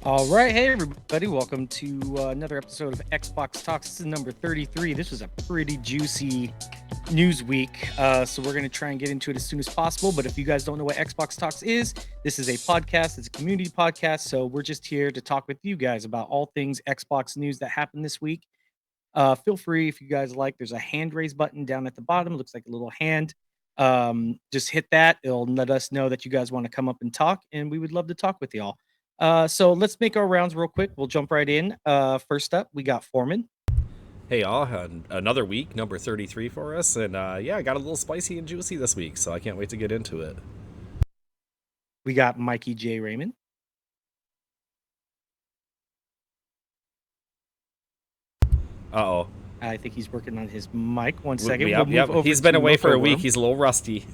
All right, hey everybody, welcome to another episode of Xbox Talks. This is number 33. This was a pretty juicy news week, so we're going to try and get into it as soon as possible. But if you guys don't know what Xbox Talks is, this is a podcast. It's a community podcast, so we're just here to talk with you guys about all things Xbox news that happened this week. Feel free, if you guys like, there's a hand raise button down at the bottom. It looks like a little hand. Just hit that. It'll let us know that you guys want to come up and talk, and we would love to talk with y'all. So let's make our rounds real quick. We'll jump right in. First up, we got Foreman. Hey all, another week, number 33 for us, and yeah, I got a little spicy and juicy this week, so I can't wait to get into it. We got Mikey J. Raymond. Uh-oh. I think he's working on his mic. One second. He's been away for a week. He's a little rusty.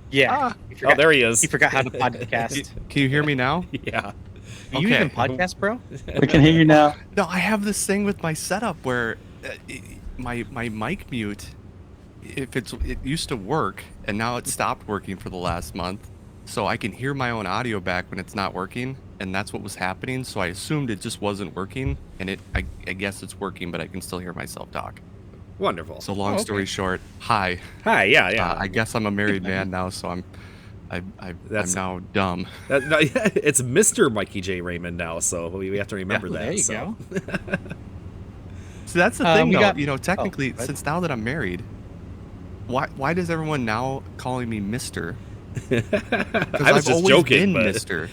Yeah. Oh, there he is. He forgot how to podcast. Can you hear me now? Yeah. Do you even podcast, bro? We can hear you now. No, I have this thing with my setup where my mic mute, it used to work and now it stopped working for the last month. So I can hear my own audio back when it's not working, and that's what was happening. So I assumed it just wasn't working, and I guess it's working, but I can still hear myself talk. Wonderful. So long story short, hi. Hi, yeah. I guess I'm a married man now, so I'm now dumb. It's Mr. Mikey J. Raymond now, so we have to remember that. There you go. So that's the thing, though. Technically, Oh, since now that I'm married, why does everyone now calling me Mr.? I was just joking, but Mr.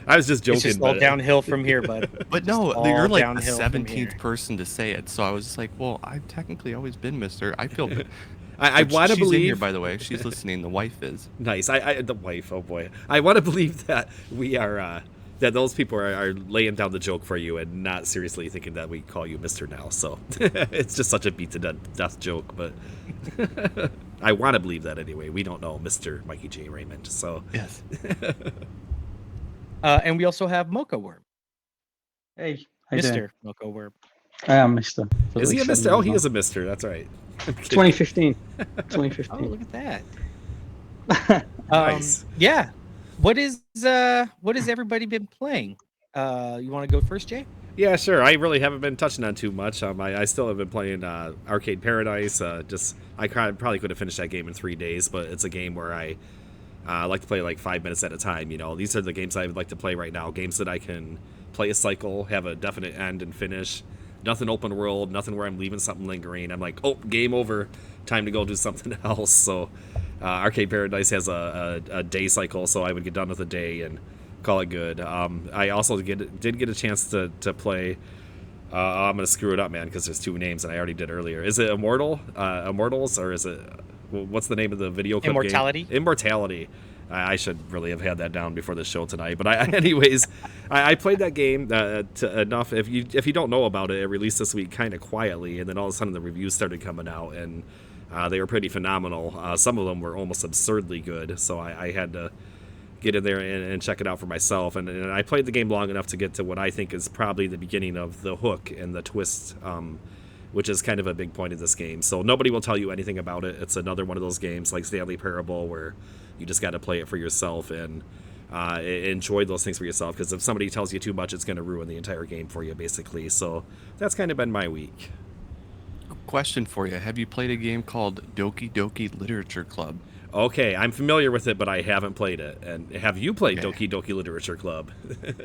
I was just joking. It's just all downhill from here, bud. But no, you're like the downhill from 17th person to say it. So I was just like, well, I've technically always been Mr. I feel. I want to she's believe. In here, by the way, she's listening. The wife is nice. The wife. Oh boy, I want to believe that we are. That those people are laying down the joke for you and not seriously thinking that we call you Mr. now. So it's just such a beat to death joke, but I want to believe that anyway. We don't know Mr. Mikey J. Raymond, so yes. And we also have Mocha Worm. Hey, Mr. Mocha Worm. I am Mr. Is he a Mr.? Oh, he is a Mr. That's right. 2015. 2015. Oh, look at that. Nice. Yeah. What is everybody been playing? You want to go first, Jay? Yeah, sure. I really haven't been touching on too much. I still have been playing Arcade Paradise. I probably could have finished that game in 3 days, but it's a game where I like to play like 5 minutes at a time. You know, these are the games I would like to play right now. Games that I can play a cycle, have a definite end and finish. Nothing open world, nothing where I'm leaving something lingering. I'm like, oh, game over. Time to go do something else. So Arcade Paradise has a day cycle, so I would get done with a day and call it good. I also did get a chance to play. I'm gonna screw it up, man, because there's two names and I already did earlier. Is it Immortals, or is it what's the name of the video clip Immortality? game? Immortality. I should really have had that down before the show tonight. But I played that game enough. If you don't know about it, it released this week kind of quietly, and then all of a sudden the reviews started coming out, and they were pretty phenomenal. Some of them were almost absurdly good, so I had to get in there and check it out for myself. And I played the game long enough to get to what I think is probably the beginning of the hook and the twist, which is kind of a big point of this game. So nobody will tell you anything about it. It's another one of those games like Stanley Parable where you just got to play it for yourself and enjoy those things for yourself, because if somebody tells you too much, it's going to ruin the entire game for you, basically. So that's kind of been my week. Question for you: have you played a game called Doki Doki Literature Club? Okay, I'm familiar with it, but I haven't played it. And have you played Doki Doki Literature Club?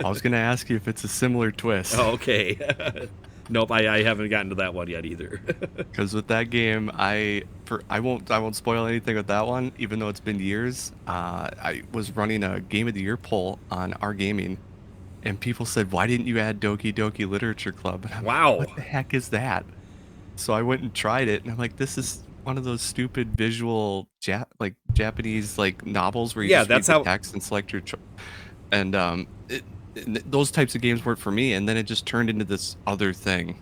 I was going to ask you if it's a similar twist. Oh, okay. Nope, I haven't gotten to that one yet either. Because with that game, I won't spoil anything with that one, even though it's been years. I was running a Game of the Year poll on our gaming, and people said, "Why didn't you add Doki Doki Literature Club?" And I'm wow, like, what the heck is that? So I went and tried it, and I'm like, this is one of those stupid visual Japanese novels where you just read the text and select your and those types of games weren't for me, and then it just turned into this other thing.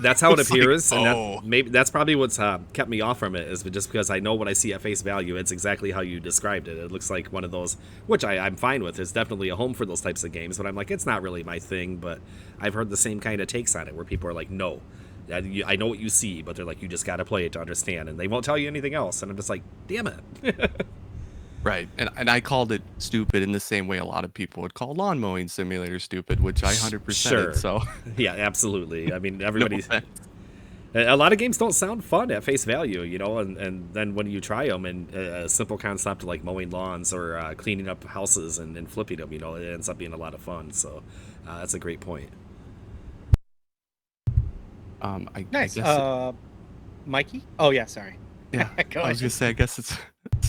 That's how it appears, and that's probably what's kept me off from it, is just because I know what I see at face value. It's exactly how you described it. It looks like one of those, which I'm fine with. It's definitely a home for those types of games, but I'm like, it's not really my thing. But I've heard the same kind of takes on it, where people are like, no, I know what you see, but they're like, you just got to play it to understand, and they won't tell you anything else. And I'm just like, damn it. Right. And I called it stupid in the same way a lot of people would call lawn mowing simulator stupid, which I 100%ed. Sure. So Yeah, absolutely. I mean, no everybody's. offense. A lot of games don't sound fun at face value, you know, and then when you try them and a simple concept like mowing lawns or cleaning up houses and flipping them, you know, it ends up being a lot of fun. So that's a great point. I Nice. guess Mikey? Oh yeah, sorry. yeah. Go I was ahead. gonna say I guess it's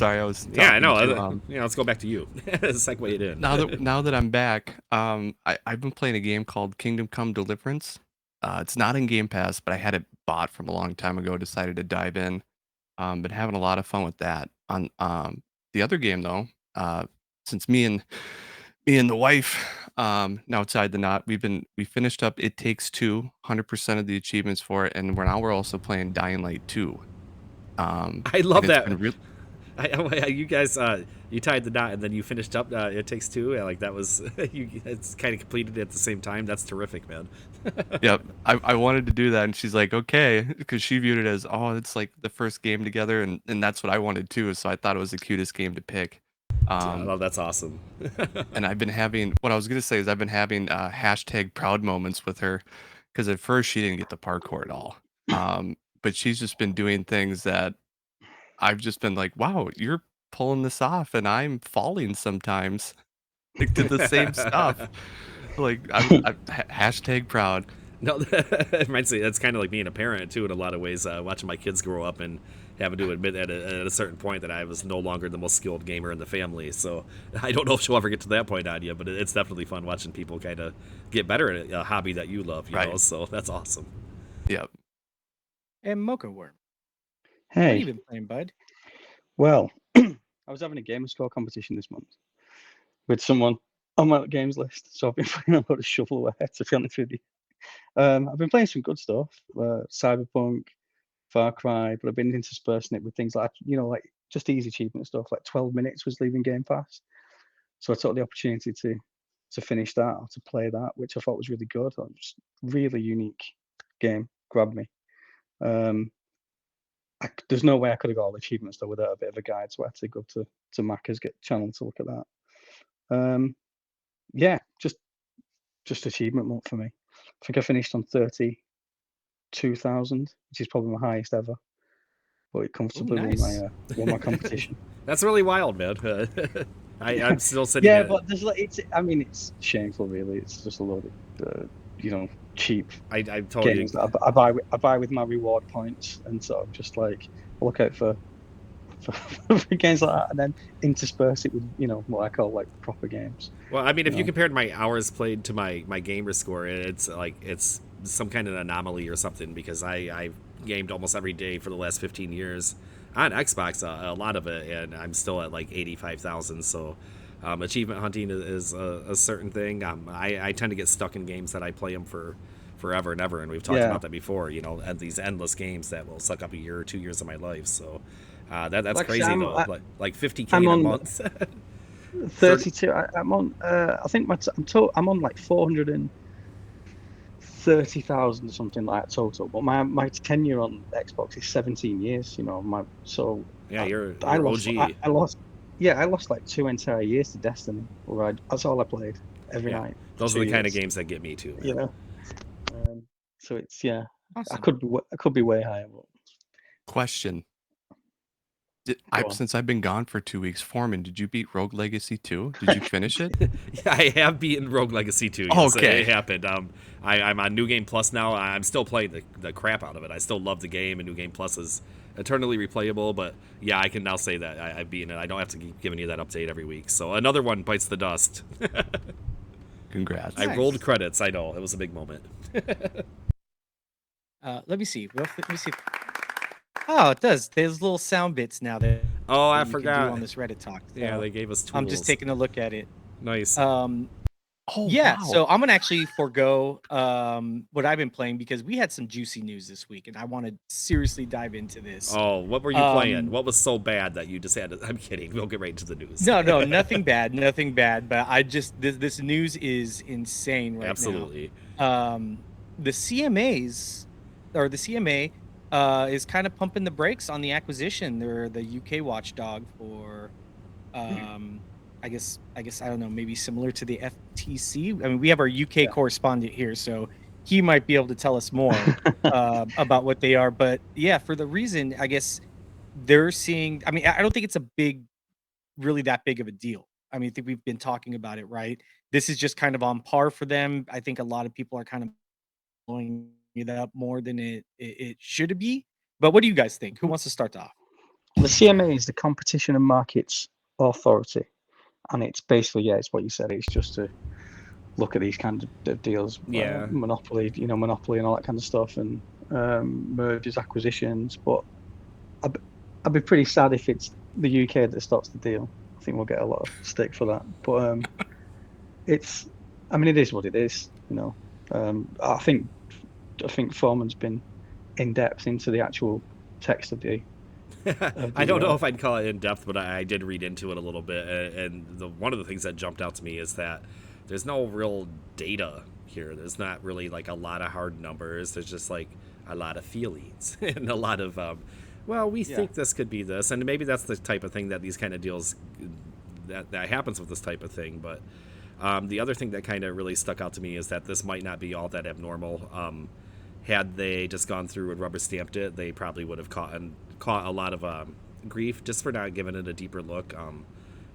yeah, I know. to, Let's go back to you. Segue it in. now that I'm back, I've been playing a game called Kingdom Come Deliverance. It's not in Game Pass, but I had it bought from a long time ago. Decided to dive in. Been having a lot of fun with that. On the other game though, since me and the wife, now outside the knot, we finished up It Takes Two, 100% of the achievements for it, and we're also playing Dying Light 2. I love and it's that. been You guys, you tied the knot and then you finished up. It Takes Two. Yeah, like that was it's kind of completed at the same time. That's terrific, man. Yep. I wanted to do that, and she's like, okay, because she viewed it as, oh, it's like the first game together, and that's what I wanted too. So I thought it was the cutest game to pick. Oh, that's awesome. And I've been having what I was gonna say is I've been having hashtag proud moments with her, because at first she didn't get the parkour at all. But she's just been doing things that I've just been like, wow, you're pulling this off, and I'm falling sometimes, like to the same stuff. Like I'm hashtag proud. No, it reminds me. That's kind of like being a parent too, in a lot of ways. Watching my kids grow up and having to admit at a certain point that I was no longer the most skilled gamer in the family. So I don't know if she'll ever get to that point on you, but it's definitely fun watching people kind of get better at a hobby that you love. You know, so that's awesome. Yep. And Mocha Worm. What have you Hey, been playing, bud? well, I was having a gamer score competition this month with someone on my games list, so I've been playing a lot of shovelware, to be honest with you. I've been playing some good stuff, Cyberpunk, Far Cry, but I've been interspersing it with things like, like just easy achievement stuff. Like 12 minutes was leaving Game Pass, so I took the opportunity to finish that or to play that, which I thought was really good. Just really unique game, grabbed me. There's no way I could have got all the achievements though without a bit of a guide, so I had to go to Macca's channel to look at that. Yeah, just achievement month for me. I think I finished on 32,000, which is probably my highest ever. But it comfortably won my competition. That's really wild, man. I'm still sitting. Yeah, but it's shameful, really. It's just a load of cheap I totally games that I buy with my reward points, and sort of just like look out for games like that, and then intersperse it with what I call like proper games. Well, I mean, if you compared my hours played to my gamer score, it's some kind of anomaly or something, because I've gamed almost every day for the last 15 years on Xbox, a lot of it, and I'm still at like 85,000. So achievement hunting is a certain thing. I tend to get stuck in games that I play them for forever and ever, and we've talked about that before, and these endless games that will suck up a year or 2 years of my life. So that's like, crazy though. Like 50K in a month. 32. I'm on. I think I'm on like 430,000 or something like that total. But my tenure on Xbox is 17 years. You're OG. I lost like 2 entire years to Destiny. That's all I played every night. Those are the kind of games that get me too. So it's awesome. I could be way higher. But... Question. Since I've been gone for 2 weeks, Foreman, did you beat Rogue Legacy 2? Did you finish it? Yeah, I have beaten Rogue Legacy 2. Yes, okay. It happened. I'm on New Game Plus now. I'm still playing the crap out of it. I still love the game, and New Game Plus is eternally replayable. But yeah, I can now say that I've beaten it. I don't have to keep giving you that update every week. So another one bites the dust. Congrats. I rolled credits. I know. It was a big moment. Let me see. Let me see. Oh, it does. There's little sound bits now that I you forgot can do on this Reddit talk. So yeah, they gave us tools. I'm just taking a look at it. Nice. Wow. So I'm gonna actually forego what I've been playing, because we had some juicy news this week, and I want to seriously dive into this. Oh, what were you playing? What was so bad that you just had to... I'm kidding. We'll get right into the news. No, nothing bad, nothing bad. But I just this news is insane right now. Absolutely. The CMA is kind of pumping the brakes on the acquisition. They're the UK watchdog for I guess I don't know, maybe similar to the FTC. I mean, we have our UK correspondent here, so he might be able to tell us more about what they are. But yeah, for the reason, I guess they're seeing. I mean, I don't think it's really that big of a deal. I mean, I think we've been talking about it, right? This is just kind of on par for them. I think a lot of people are kind of blowing it up more than it should be. But what do you guys think? Who wants to start off? The CMA is the Competition and Markets Authority, and it's basically it's what you said. It's just to look at these kind of deals, monopoly and all that kind of stuff, and mergers, acquisitions. But I'd be pretty sad if it's the UK that stops the deal. I think we'll get a lot of stick for that. But it is what it is. I think Foreman's been in depth into the actual text of the. I don't know if I'd call it in depth, but I did read into it a little bit, and one of the things that jumped out to me is that there's no real data here. There's not really like a lot of hard numbers. There's just like a lot of feelings and a lot of we think this could be this, and maybe that's the type of thing that these kind of deals that happens with this type of thing. But the other thing that kind of really stuck out to me is that this might not be all that abnormal. Had they just gone through and rubber stamped it, they probably would have caught a lot of grief just for not giving it a deeper look.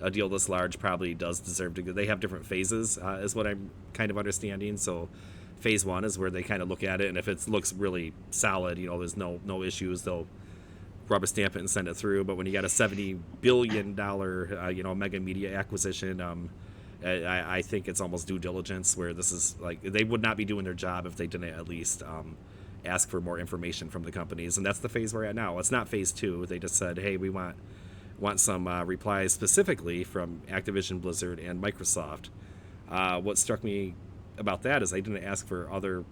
A deal this large probably does deserve to go. They have different phases, is what I'm kind of understanding. So phase 1 is where they kind of look at it, and if it looks really solid, there's no issues, they'll rubber stamp it and send it through. But when you got a $70 billion mega media acquisition, I think it's almost due diligence, where this is like they would not be doing their job if they didn't at least ask for more information from the companies. And that's the phase we're at now. It's not phase 2. They just said, hey, we want some replies specifically from Activision Blizzard and Microsoft. What struck me about that is they didn't ask for other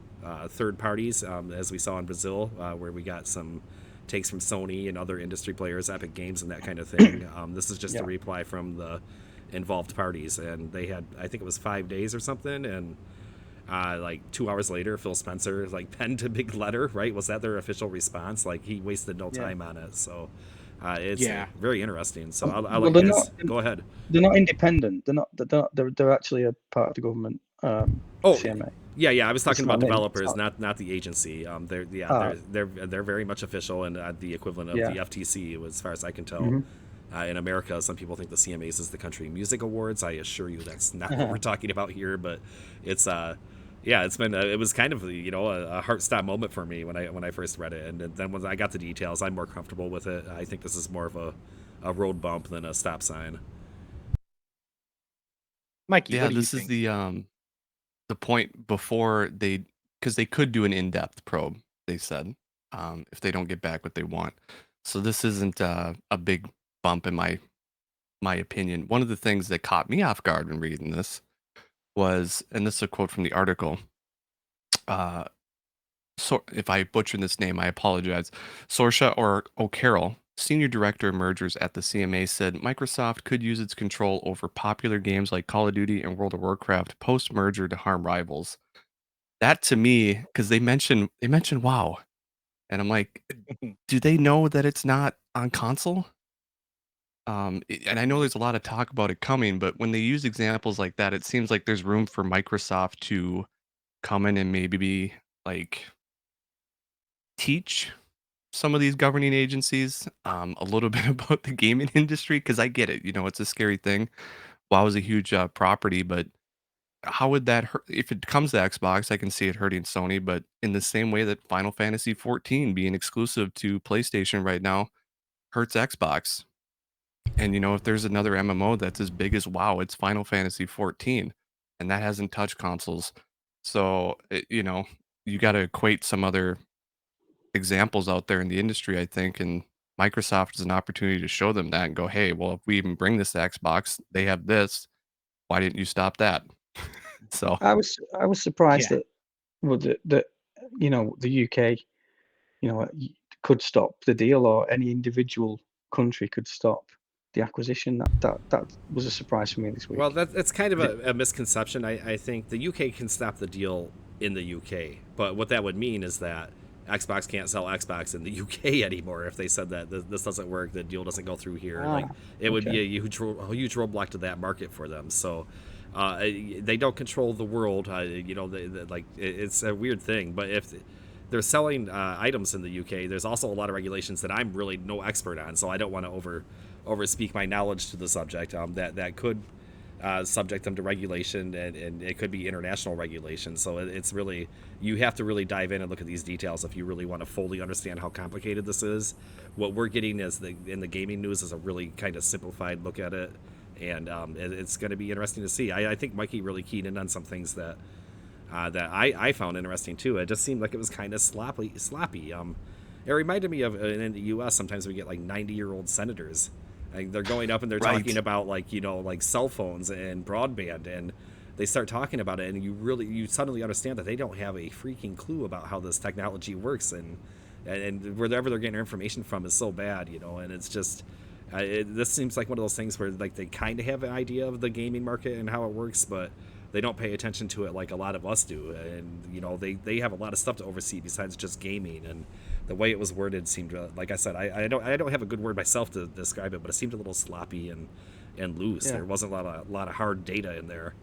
third parties, as we saw in Brazil, where we got some takes from Sony and other industry players, Epic Games and that kind of thing. This is just a reply from the involved parties, and they had, I think it was 5 days or something, and like 2 hours later, Phil Spencer penned a big letter, right? Was that their official response? Like, he wasted no time on it. So it's very interesting. So I'll let you guys go ahead. They're not independent. They're actually a part of the government. CMA. Yeah. I was talking about developers, not the agency. They're very much official and the equivalent of the FTC, as far as I can tell. Mm-hmm. In America, some people think the CMAs is the Country Music Awards. I assure you that's not what we're talking about here. But it's it was kind of a heart stop moment for me when I first read it, and then when I got the details, I'm more comfortable with it. I think this is more of a road bump than a stop sign. Mikey, yeah, this is the point before because they could do an in-depth probe. They said if they don't get back what they want. So this isn't a big bump in my opinion. One of the things that caught me off guard when reading this was, and this is a quote from the article, so if I butcher this name, I apologize. Saoirse O'Carroll, senior director of mergers at the CMA, said Microsoft could use its control over popular games like Call of Duty and World of Warcraft post-merger to harm rivals. That, to me, because they mentioned WoW, and I'm like, do they know that it's not on console? And I know there's a lot of talk about it coming, but when they use examples like that, it seems like there's room for Microsoft to come in and maybe teach some of these governing agencies a little bit about the gaming industry, because I get it, it's a scary thing. WoW is a huge property, but how would that hurt? If it comes to Xbox, I can see it hurting Sony, but in the same way that Final Fantasy 14 being exclusive to PlayStation right now hurts Xbox. And if there's another MMO that's as big as WoW, it's Final Fantasy 14, and that hasn't touched consoles. So you got to equate some other examples out there in the industry, I think, and Microsoft is an opportunity to show them that and go, hey, well, if we even bring this to Xbox, they have this. Why didn't you stop that? So I was surprised that the UK could stop the deal, or any individual country could stop the acquisition. That was a surprise for me this week. Well, that's kind of a misconception. I think the UK can stop the deal in the UK, but what that would mean is that Xbox can't sell Xbox in the UK anymore if they said that this doesn't work, the deal doesn't go through here. Like it would be a huge roadblock to that market for them. So they don't control the world. It's a weird thing. But if they're selling items in the UK, there's also a lot of regulations that I'm really no expert on. So I don't want to overspeak my knowledge to the subject. That could subject them to regulation, and it could be international regulation. So it's really, you have to really dive in and look at these details if you really want to fully understand how complicated this is. What we're getting in the gaming news is a really kind of simplified look at it, and it's going to be interesting to see. I think Mikey really keyed in on some things that I found interesting too. It just seemed like it was kind of sloppy. It reminded me of in the U.S. sometimes we get like 90-year-old senators. Like they're going up and they're talking about like cell phones and broadband, and they start talking about it, and you suddenly understand that they don't have a freaking clue about how this technology works, and wherever they're getting their information from is so bad, and it's just this seems like one of those things where like they kind of have an idea of the gaming market and how it works, but they don't pay attention to it like a lot of us do, and they have a lot of stuff to oversee besides just gaming. And the way it was worded seemed, like I said, I don't have a good word myself to describe it, but it seemed a little sloppy and loose. There wasn't a lot of hard data in there.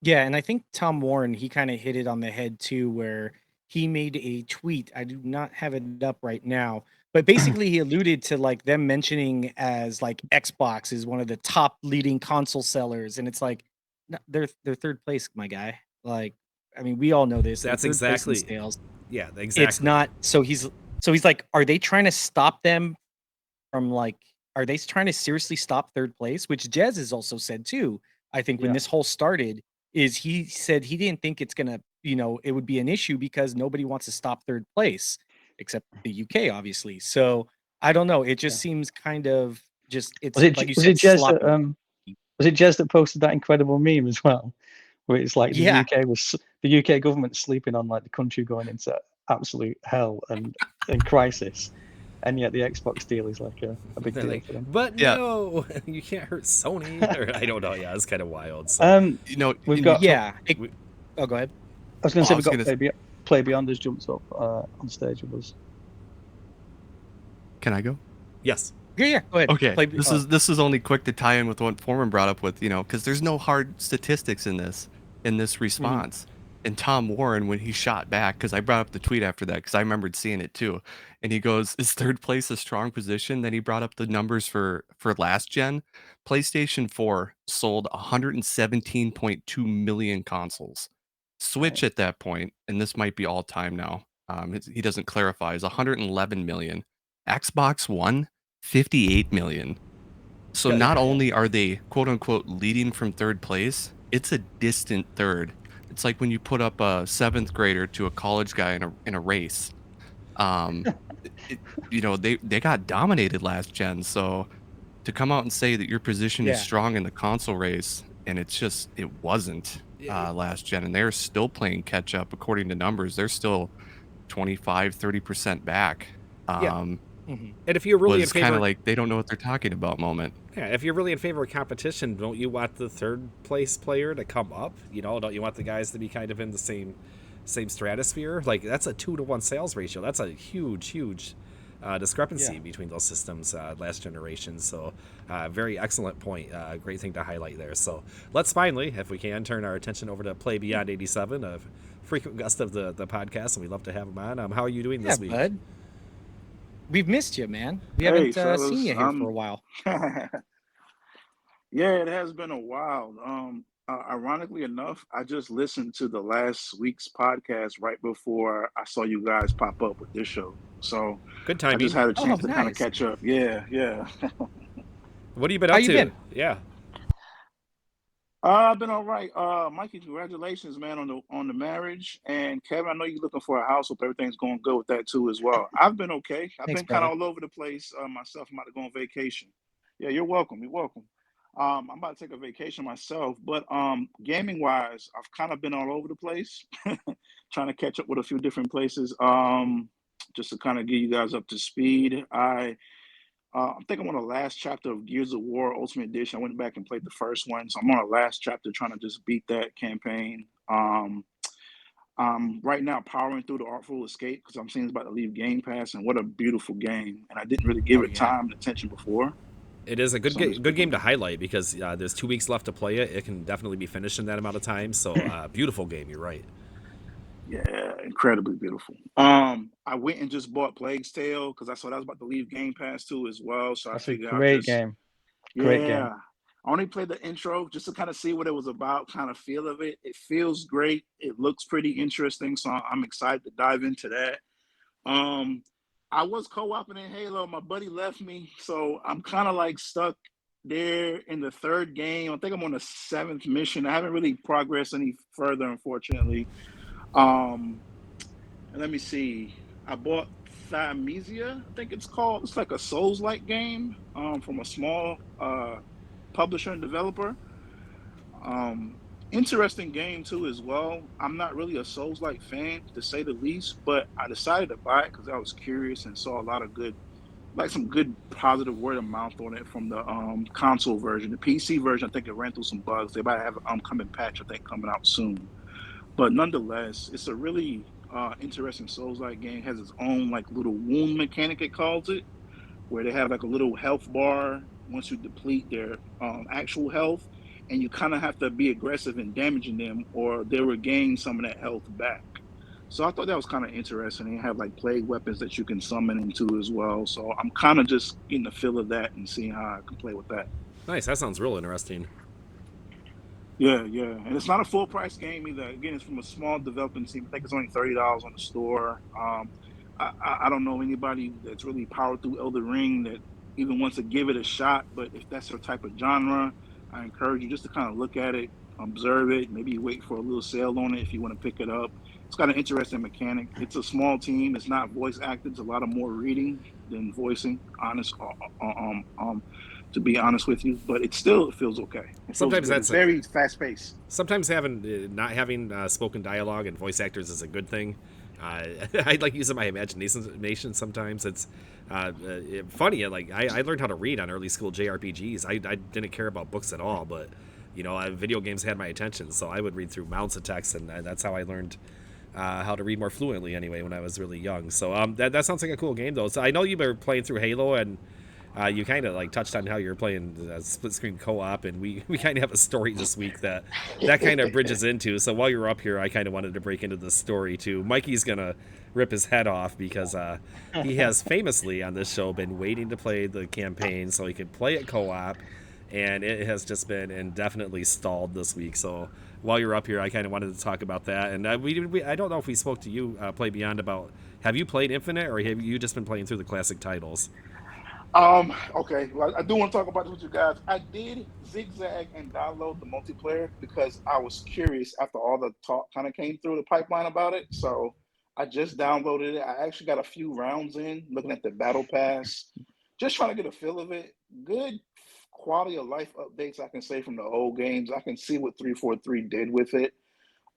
Yeah, and I think Tom Warren, he kind of hit it on the head too, where he made a tweet. I do not have it up right now, but basically he alluded to like them mentioning as like Xbox is one of the top leading console sellers, and it's like no, they're third place, my guy. Like, I mean, we all know this. That's they're third place in exactly sales. Yeah, exactly. It's not. So he's like, are they trying to stop them from like? Are they trying to seriously stop third place? Which Jez has also said too. I think when this whole started, is he said he didn't think it's gonna, it would be an issue because nobody wants to stop third place except the UK, obviously. So I don't know. It just seems kind of just it's like you said. Was it Jez that posted that incredible meme as well, where it's like the UK government sleeping on like the country going into absolute hell and crisis, and yet the Xbox deal is like a big deal for them. But no, you can't hurt Sony. Or, I don't know. Yeah, it's kind of wild. So. We've got oh, go ahead. I was going to say we've got Play Beyond has jumped up on stage with us. Can I go? Yes. Yeah, go ahead. Okay, this is only quick to tie in with what Foreman brought up with, because there's no hard statistics in this response. And Tom Warren, when he shot back, because I brought up the tweet after that, because I remembered seeing it too, and he goes, "Is third place a strong position?" Then he brought up the numbers for last gen. PlayStation 4 sold 117.2 million consoles. Switch at that point, and this might be all time now. He doesn't clarify. Is 111 million. Xbox One, 58 million. So not only are they quote unquote leading from third place, it's a distant third. It's like when you put up a 7th grader to a college guy in a race. They got dominated last gen. So to come out and say that your position is strong in the console race, and it wasn't last gen, and they're still playing catch up according to numbers. They're still 25-30% back. And if you're really in favor, kind of like they don't know what they're talking about moment. Yeah, if you're really in favor of competition, don't you want the third place player to come up? Don't you want the guys to be kind of in the same stratosphere? Like that's a 2-to-1 sales ratio. That's a huge discrepancy between those systems last generation. So very excellent point. Great thing to highlight there. So let's finally, if we can, turn our attention over to Play Beyond 87, a frequent guest of the podcast, and we'd love to have him on. How are you doing this week? Bud. We've missed you, man. We haven't seen you here for a while. Yeah, it has been a while. Ironically enough, I just listened to the last week's podcast right before I saw you guys pop up with this show. So good timing. I just had a chance to kind of catch up. Yeah. What have you been up to? Yeah. I've been all right. Mikey, congratulations, man, on the marriage. And Kevin, I know you're looking for a house. Hope everything's going good with that too as well. I've been okay. I've been kind of all over the place myself. I'm about to go on vacation. Yeah, you're welcome. You're welcome. I'm about to take a vacation myself, but gaming wise, I've kind of been all over the place, trying to catch up with a few different places. Just to kind of get you guys up to speed. I think I'm on the last chapter of Gears of War Ultimate Edition. I went back and played the first one, so I'm on the last chapter trying to just beat that campaign. Right now powering through the Artful Escape because I'm seeing it's about to leave Game Pass, and what a beautiful game. And I didn't really give it time and attention before. It is a good So I'm just good game picking to it. highlight because there's 2 weeks left to play it. It can definitely be finished in that amount of time. So beautiful game. You're right. Yeah, incredibly beautiful. I went and just bought Plague's Tale because I saw that was about to leave Game Pass too as well. So I That's a figured I'll great just game. Great game. yeah. I only played the intro just to kind of see what it was about, kind of feel of it. It feels great. It looks pretty interesting, so I'm excited to dive into that. Um, I was co-oping in Halo. My buddy left me, so I'm kind of like stuck there in the third game. I think I'm on the 7th mission. I haven't really progressed any further, unfortunately. Um, and let me see. I bought Thymesia, I think it's called. It's like a Souls-like game from a small publisher and developer. Interesting game too as well. I'm not really a Souls-like fan to say the least, but I decided to buy it because I was curious and saw a lot of good, like some good positive word of mouth on it from the console version. The PC version, I think it ran through some bugs. They might have an upcoming patch, I think, coming out soon. But nonetheless, it's a really interesting Souls-like game. It has its own like little wound mechanic, it calls it, where they have like a little health bar once you deplete their actual health, and you kind of have to be aggressive in damaging them, or they will gain some of that health back. So I thought that was kind of interesting. They have like plague weapons that you can summon into as well. So I'm kind of just getting the feel of that and seeing how I can play with that. Nice. That sounds real interesting. Yeah, yeah, and it's not a full price game either. Again, it's from a small development team. I think it's only $30 on the store. I don't know anybody that's really powered through Elden Ring that even wants to give it a shot. But if that's your type of genre, I encourage you just to kind of look at it, observe it, maybe wait for a little sale on it if you want to pick it up. It's got an interesting mechanic. It's a small team. It's not voice acted. It's a lot of more reading than voicing. To be honest with you, but it still feels okay. It feels Sometimes good. that's It's very fast paced. Sometimes having not having spoken dialogue and voice actors is a good thing. I like using my imagination sometimes. It's funny. Like I learned how to read on early school JRPGs. I didn't care about books at all, but video games had my attention, so I would read through mounts of text, and that's how I learned how to read more fluently. Anyway, when I was really young. So that sounds like a cool game though. So I know you were playing through Halo, and you kind of like touched on how you're playing split screen co-op, and we kind of have a story this week that kind of bridges into. So while you're up here, I kind of wanted to break into the story too. Mikey's gonna rip his head off because he has famously on this show been waiting to play the campaign so he could play it co-op, and it has just been indefinitely stalled this week. So while you're up here, I kind of wanted to talk about that. And I don't know if we spoke to you, Play Beyond, about have you played Infinite or have you just been playing through the classic titles? Okay. Well, I do want to talk about this with you guys. I did zigzag and download the multiplayer because I was curious after all the talk kind of came through the pipeline about it. So I just downloaded it. I actually got a few rounds in looking at the battle pass, just trying to get a feel of it. Good quality of life updates, I can say, from the old games. I can see what 343 did with it.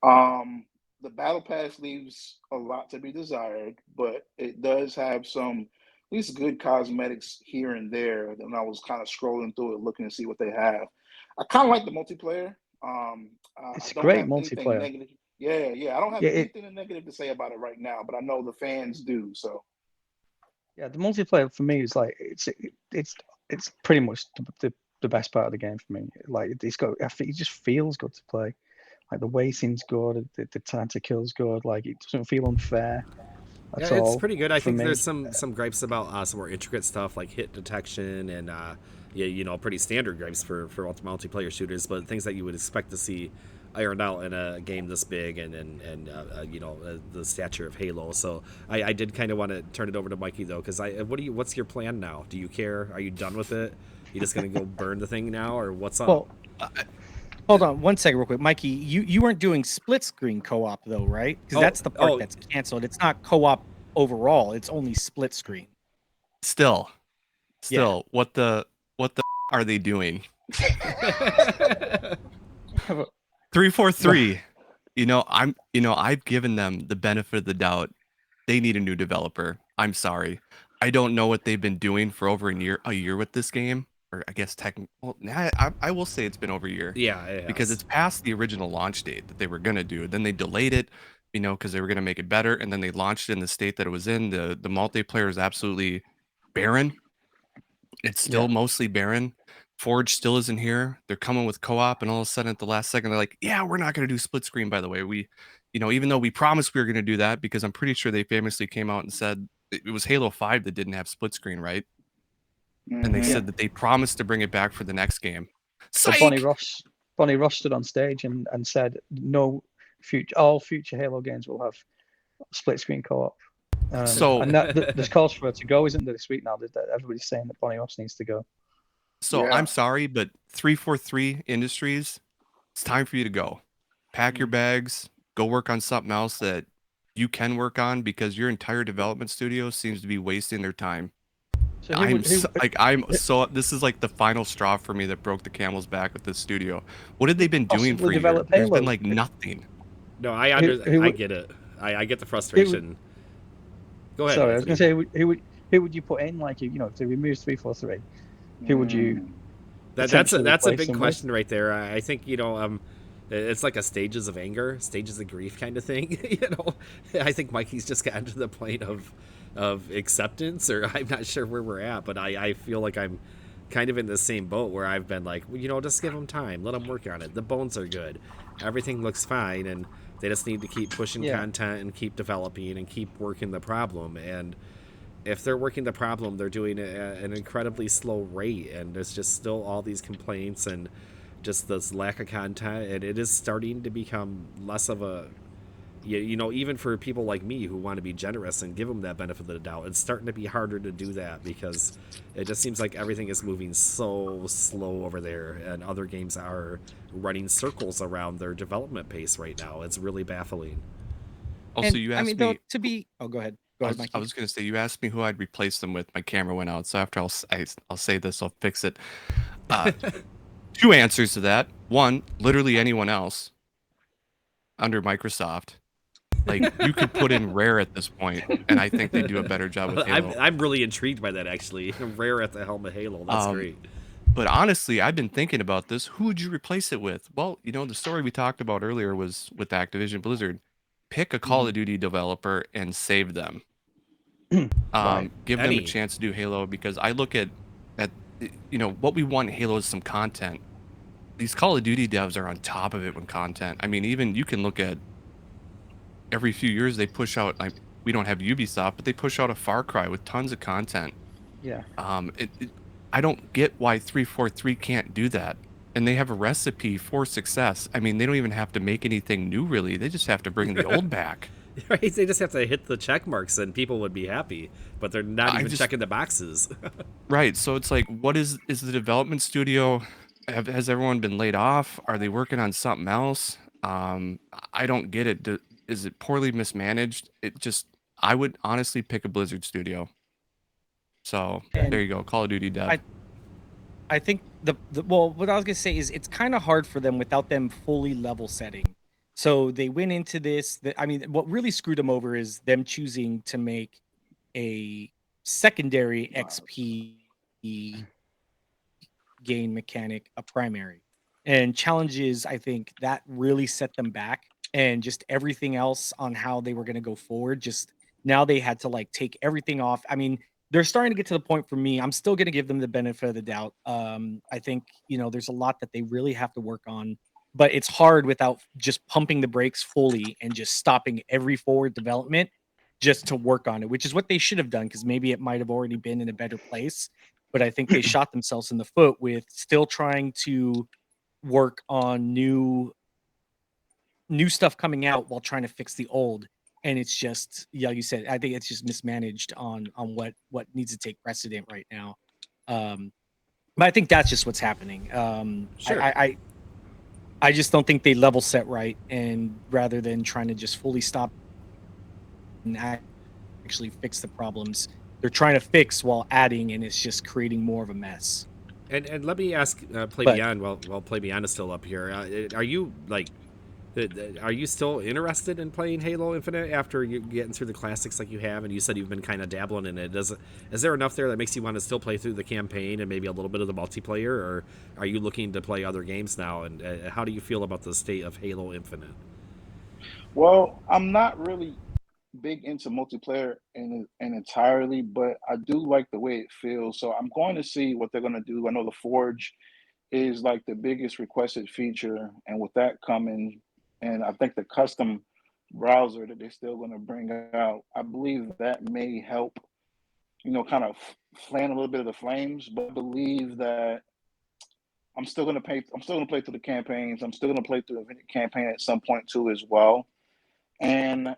The battle pass leaves a lot to be desired, but it does have some at least good cosmetics here and there. And I was kind of scrolling through it, looking to see what they have. I kind of like the multiplayer. It's I don't great have anything multiplayer. negative. Yeah, yeah. I don't have Yeah, anything negative to say about it right now, but I know the fans do. So yeah. The multiplayer for me is like it's pretty much the best part of the game for me. Like it's got, I think it just feels good to play. Like the waiting's good, the time to kill's good. Like it doesn't feel unfair at Yeah, it's all pretty good. I for think me. there's some gripes about some more intricate stuff like hit detection and yeah, pretty standard gripes for multiplayer shooters, but things that you would expect to see ironed out in a game this big and the stature of Halo. So I did kind of want to turn it over to Mikey though, because what's your plan now? Do you care? Are you done with it? You just gonna go burn the thing now, or what's up? Well, hold on one second, real quick, Mikey. You weren't doing split screen co-op though, right? Because that's the part that's canceled. It's not co-op overall. It's only split screen. Still, what the are they doing? 343. I've given them the benefit of the doubt. They need a new developer. I'm sorry. I don't know what they've been doing for over a year with this game, or I guess well, I will say it's been over a year. Yeah, because it's past the original launch date that they were gonna do. Then they delayed it. you know, because they were going to make it better, and then they launched it in the state that it was in. The multiplayer is absolutely barren. It's still mostly barren. Forge still isn't here. They're coming with co-op, and all of a sudden at the last second, they're like, yeah, we're not going to do split screen, by the way. We, you know, even though we promised we were going to do that, because I'm pretty sure they famously came out and said it was Halo 5 that didn't have split screen, right? And they said that they promised to bring it back for the next game. But Bonnie Ross stood on stage and said all future Halo games will have split screen co-op. And there's calls for her to go, isn't there, this week now? That everybody's saying that Bonnie Ross needs to go. So I'm sorry, but 343 Industries, it's time for you to go. Pack your bags, go work on something else that you can work on, because your entire development studio seems to be wasting their time. So this is like the final straw for me that broke the camel's back with this studio. What had they been doing for years? There's been like nothing. No, I get it. I get the frustration. Go ahead. Sorry, I was going to say, who would you put in? Like, you know, if they remove 343, who would you? That's a big question right there. I think, you know, it's like a stages of anger, stages of grief kind of thing. You know, I think Mikey's just gotten to the point of acceptance, or I'm not sure where we're at, but I feel like I'm kind of in the same boat where I've been like, well, you know, just give them time, let them work on it. The bones are good, everything looks fine, and they just need to keep pushing content and keep developing and keep working the problem. And if they're working the problem, they're doing it at an incredibly slow rate, and there's just still all these complaints and just this lack of content, and it is starting to become less of a, you know, even for people like me who want to be generous and give them that benefit of the doubt, it's starting to be harder to do that, because it just seems like everything is moving so slow over there, and other games are running circles around their development pace right now. It's really baffling. Also, you asked me to be. Oh, go ahead. Go ahead, Mikey. I was going to say, you asked me who I'd replace them with. My camera went out, so after I'll say this, I'll fix it. 2 answers to that. 1, literally anyone else under Microsoft. Like, you could put in Rare at this point, and I think they do a better job with Halo. I'm really intrigued by that, actually. Rare at the helm of Halo. That's great. But honestly, I've been thinking about this. Who would you replace it with? Well, you know, the story we talked about earlier was with Activision Blizzard. Pick a Call of Duty developer and save them. Give them a chance to do Halo, because I look at you know, what we want in Halo is some content. These Call of Duty devs are on top of it with content. I mean, even you can look at every few years they push out, like, we don't have Ubisoft, but they push out a Far Cry with tons of content. Yeah. I don't get why 343 can't do that. And they have a recipe for success. I mean, they don't even have to make anything new, really. They just have to bring the old back. Right? They just have to hit the check marks and people would be happy, but they're not even checking the boxes. Right. So it's like, what is the development studio? Has everyone been laid off? Are they working on something else? I don't get it. Is it poorly mismanaged? I would honestly pick a Blizzard studio. So there you go. Call of Duty dev. I think well, what I was gonna say is it's kind of hard for them without them fully level setting. So they went into this. I mean, what really screwed them over is them choosing to make a secondary XP gain mechanic a primary, and challenges. I think that really set them back, and just everything else on how they were going to go forward. Just now they had to like take everything off. I mean, they're starting to get to the point for me. I'm still going to give them the benefit of the doubt. I think, you know, there's a lot that they really have to work on, but it's hard without just pumping the brakes fully and just stopping every forward development just to work on it, which is what they should have done, because maybe it might have already been in a better place. But I think they shot themselves in the foot with still trying to work on new stuff coming out while trying to fix the old. And it's just, yeah, you said, I think it's just mismanaged on what needs to take precedent right now. But I think that's just what's happening. Sure. I just don't think they level set right, and rather than trying to just fully stop and actually fix the problems, they're trying to fix while adding, and it's just creating more of a mess. And let me ask Beyond while Play Beyond is still up here. Are you still interested in playing Halo Infinite after you getting through the classics like you have? And you said you've been kind of dabbling in it. Is there enough there that makes you want to still play through the campaign and maybe a little bit of the multiplayer, or are you looking to play other games now? And how do you feel about the state of Halo Infinite? Well, I'm not really big into multiplayer and entirely, but I do like the way it feels. So I'm going to see what they're going to do. I know the Forge is like the biggest requested feature, and with that coming, and I think the custom browser that they're still going to bring out, I believe that may help, kind of fan a little bit of the flames. But I believe that I'm still going to pay. I'm still going to play through the campaigns. I'm still going to play through the campaign at some point too, as well. And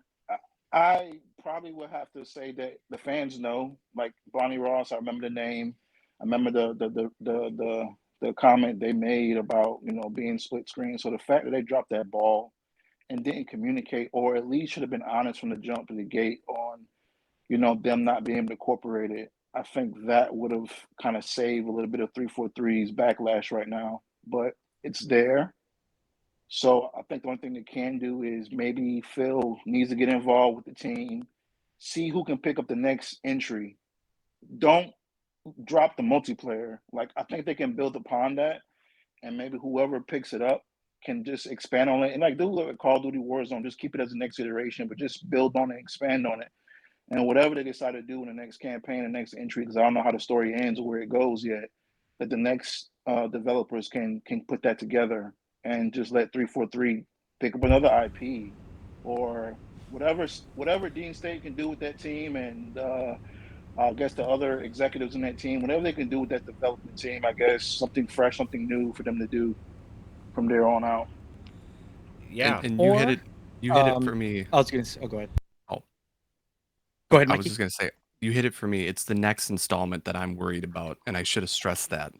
I probably would have to say that the fans know, like Bonnie Ross. I remember the name. I remember the comment they made about being split screen. So the fact that they dropped that ball and didn't communicate, or at least should have been honest from the jump to the gate on them not being able to incorporate it, I think that would have kind of saved a little bit of 343's backlash right now. But it's there. So I think the only thing they can do is maybe Phil needs to get involved with the team, see who can pick up the next entry. Don't drop the multiplayer. Like, I think they can build upon that, and maybe whoever picks it up can just expand on it. And like do like Call of Duty Warzone, just keep it as the next iteration, but just build on it, expand on it. And whatever they decide to do in the next campaign, the next entry, because I don't know how the story ends or where it goes yet, that the next developers can put that together and just let 343 pick up another IP or whatever Dean State can do with that team, and I guess the other executives in that team, whatever they can do with that development team, I guess something fresh, something new for them to do from there on out. Yeah. And you hit Or, it. You hit it for me. I was gonna say, go ahead. Oh, Go ahead, I Mikey. was just gonna say you hit it for me. It's the next installment that I'm worried about, and I should have stressed that.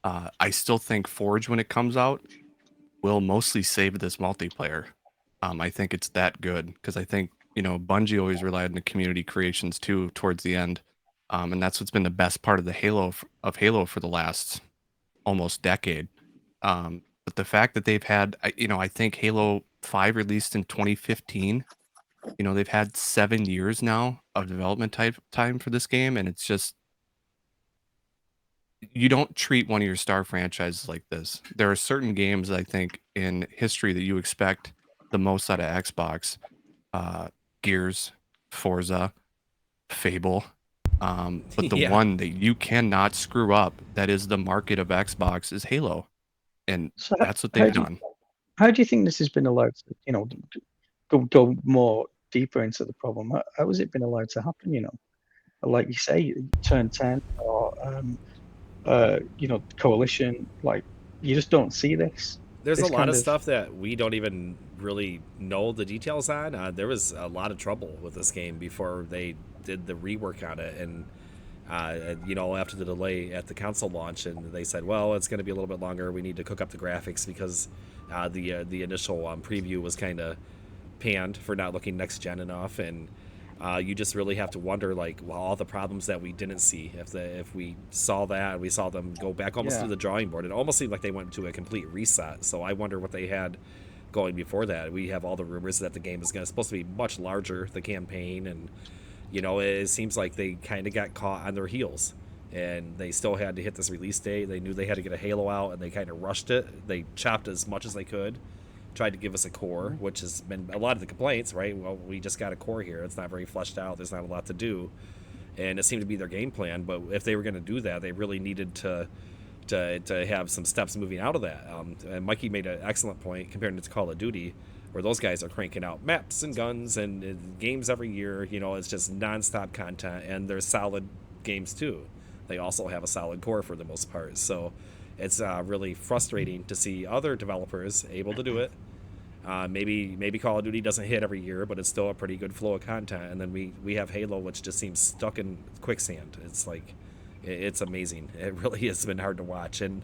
I still think Forge, when it comes out, will mostly save this multiplayer. I think it's that good because I think Bungie always relied on the community creations too towards the end, and that's what's been the best part of the Halo for the last almost decade. But the fact that they've had, I think Halo 5 released in 2015. They've had 7 years now of development time for this game, and it's just you don't treat one of your star franchises like this. There are certain games I think in history that you expect the most out of Xbox. Gears, Forza, Fable. But the Yeah. one that you cannot screw up, that is the market of Xbox, is Halo. And So that's what how they've do you, done. how do you think this has been allowed to, go more deeper into the problem? How has it been allowed to happen? Like you say, Turn 10 or Coalition. Like, you just don't see this. There's a This lot kind of of stuff that we don't even really know the details on. There was a lot of trouble with this game before they did the rework on it, and after the delay at the console launch, and they said, well, it's going to be a little bit longer. We need to cook up the graphics because the initial preview was kind of panned for not looking next gen enough, and you just really have to wonder, like, well, all the problems that we didn't see. If we saw that, we saw them go back almost Yeah. to the drawing board. It almost seemed like they went to a complete reset. So I wonder what they had going before that. We have all the rumors that the game is supposed to be much larger, the campaign, and it seems like they kind of got caught on their heels. And they still had to hit this release date. They knew they had to get a Halo out, and they kind of rushed it. They chopped as much as they could, tried to give us a core, which has been a lot of the complaints, right? Well, we just got a core here. It's not very fleshed out. There's not a lot to do. And it seemed to be their game plan. But if they were going to do that, they really needed to have some steps moving out of that. And Mikey made an excellent point comparing it to Call of Duty, where those guys are cranking out maps and guns and games every year. It's just nonstop content, and they're solid games too. They also have a solid core for the most part. So it's really frustrating to see other developers able to do it. Maybe Call of Duty doesn't hit every year, but it's still a pretty good flow of content. And then we have Halo, which just seems stuck in quicksand. It's like it's amazing. It really has been hard to watch. And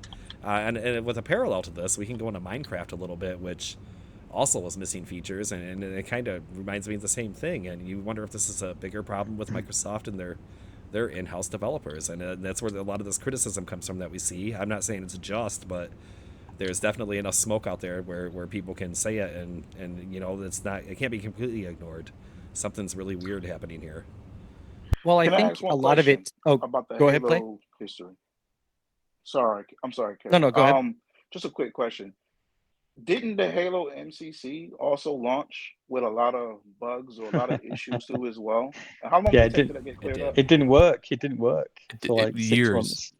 with a parallel to this, we can go into Minecraft a little bit, which also was missing features, and it kind of reminds me of the same thing. And you wonder if this is a bigger problem with Microsoft and their in-house developers, and that's where a lot of this criticism comes from that we see. I'm not saying it's just, but there's definitely enough smoke out there where people can say it, and it can't be completely ignored. Something's really weird happening here. Well, I Can I think ask a one lot of it. question Oh, about the go ahead, Play. Halo history? I'm sorry, No, Kevin. no, go ahead. Just a quick question. Didn't the Halo MCC also launch with a lot of bugs or a lot of issues too as well? And how long Yeah, did it take till that get cleared did. up? It didn't work. It didn't work for like 6 years. months.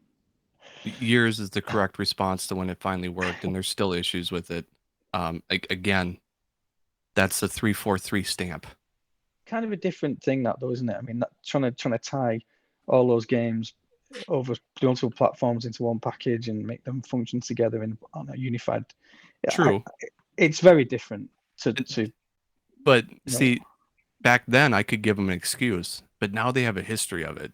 Years is the correct response to when it finally worked, and there's still issues with it. Again, that's the 343 stamp. Kind of a different thing, that though, isn't it? I mean, that, trying to tie all those games over multiple platforms into one package and make them function together on a unified. True. It's very different to. But know. see, back then I could give them an excuse, but now they have a history of it,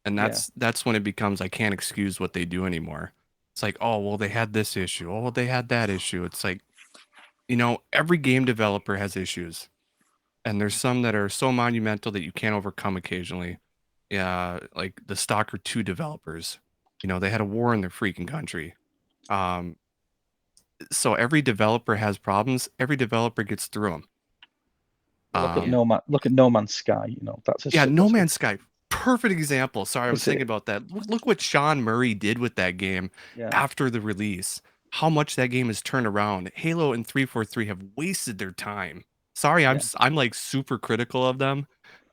and that's when it becomes I can't excuse what they do anymore. It's like, oh well, they had this issue. Oh well, they had that issue. It's like, every game developer has issues, and there's some that are so monumental that you can't overcome occasionally. Yeah, like the Stalker 2 developers. They had a war in their freaking country. So every developer has problems. Every developer gets through them. Look at No Man's Sky. That's No Man's Sky. Perfect example. Sorry, I was thinking about that. Look what Sean Murray did with that game after the release. How much that game has turned around. Halo and 343 have wasted their time. Sorry, I'm like super critical of them.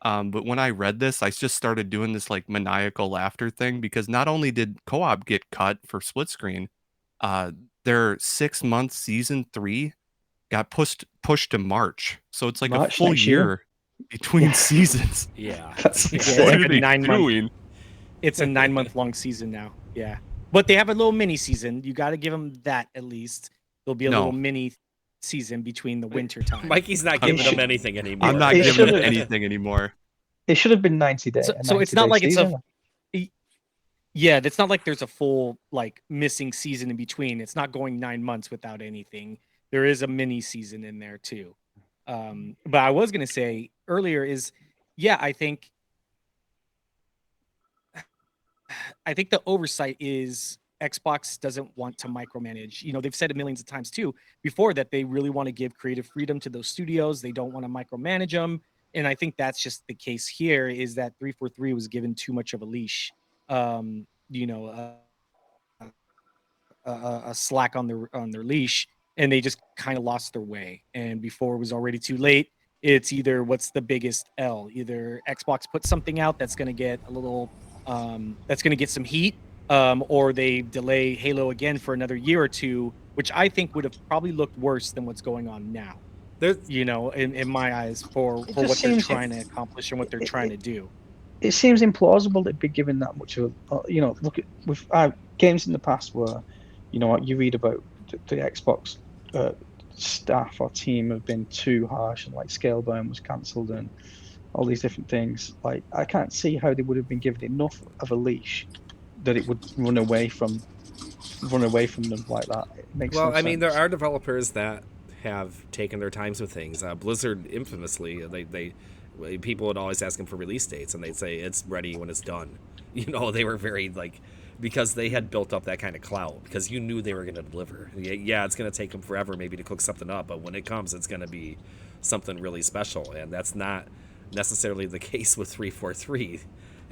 But when I read this, I just started doing this like maniacal laughter thing, because not only did co-op get cut for split screen, their 6-month season 3 got pushed to March. So it's like March a full year between seasons. Yeah. That's like, Yeah, what it's are like a they 9-month doing? It's a 9-month long season now. Yeah. But they have a little mini season. You got to give them that at least. There'll be a little mini season between the winter time. Mikey's not giving them anything anymore. I'm not giving them anything anymore. It should have been 90 days. So it's not like it's it's not like there's a full like missing season in between. It's not going 9 months without anything. There is a mini season in there too. But I was gonna say earlier is, I think the oversight is Xbox doesn't want to micromanage. They've said it millions of times too before that they really want to give creative freedom to those studios. They don't want to micromanage them. And I think that's just the case here, is that 343 was given too much of a leash, a slack on their leash, and they just kind of lost their way. And before it was already too late, it's either what's the biggest L? Either Xbox puts something out that's going to get a little, that's going to get some heat, or they delay Halo again for another year or two, which I think would have probably looked worse than what's going on now. In my eyes, for what they're trying to accomplish and what they're trying to do. It seems implausible to be given that much of, look at with games in the past where, you read about the Xbox staff or team have been too harsh, and like Scaleburn was cancelled and all these different things. Like, I can't see how they would have been given enough of a leash that it would run away from them like that. It makes no sense. I mean, there are developers that have taken their times with things. Blizzard, infamously, they people would always ask them for release dates, and they'd say it's ready when it's done. They were very because they had built up that kind of clout, because you knew they were going to deliver. Yeah, it's going to take them forever maybe to cook something up, but when it comes, it's going to be something really special, and that's not necessarily the case with 343.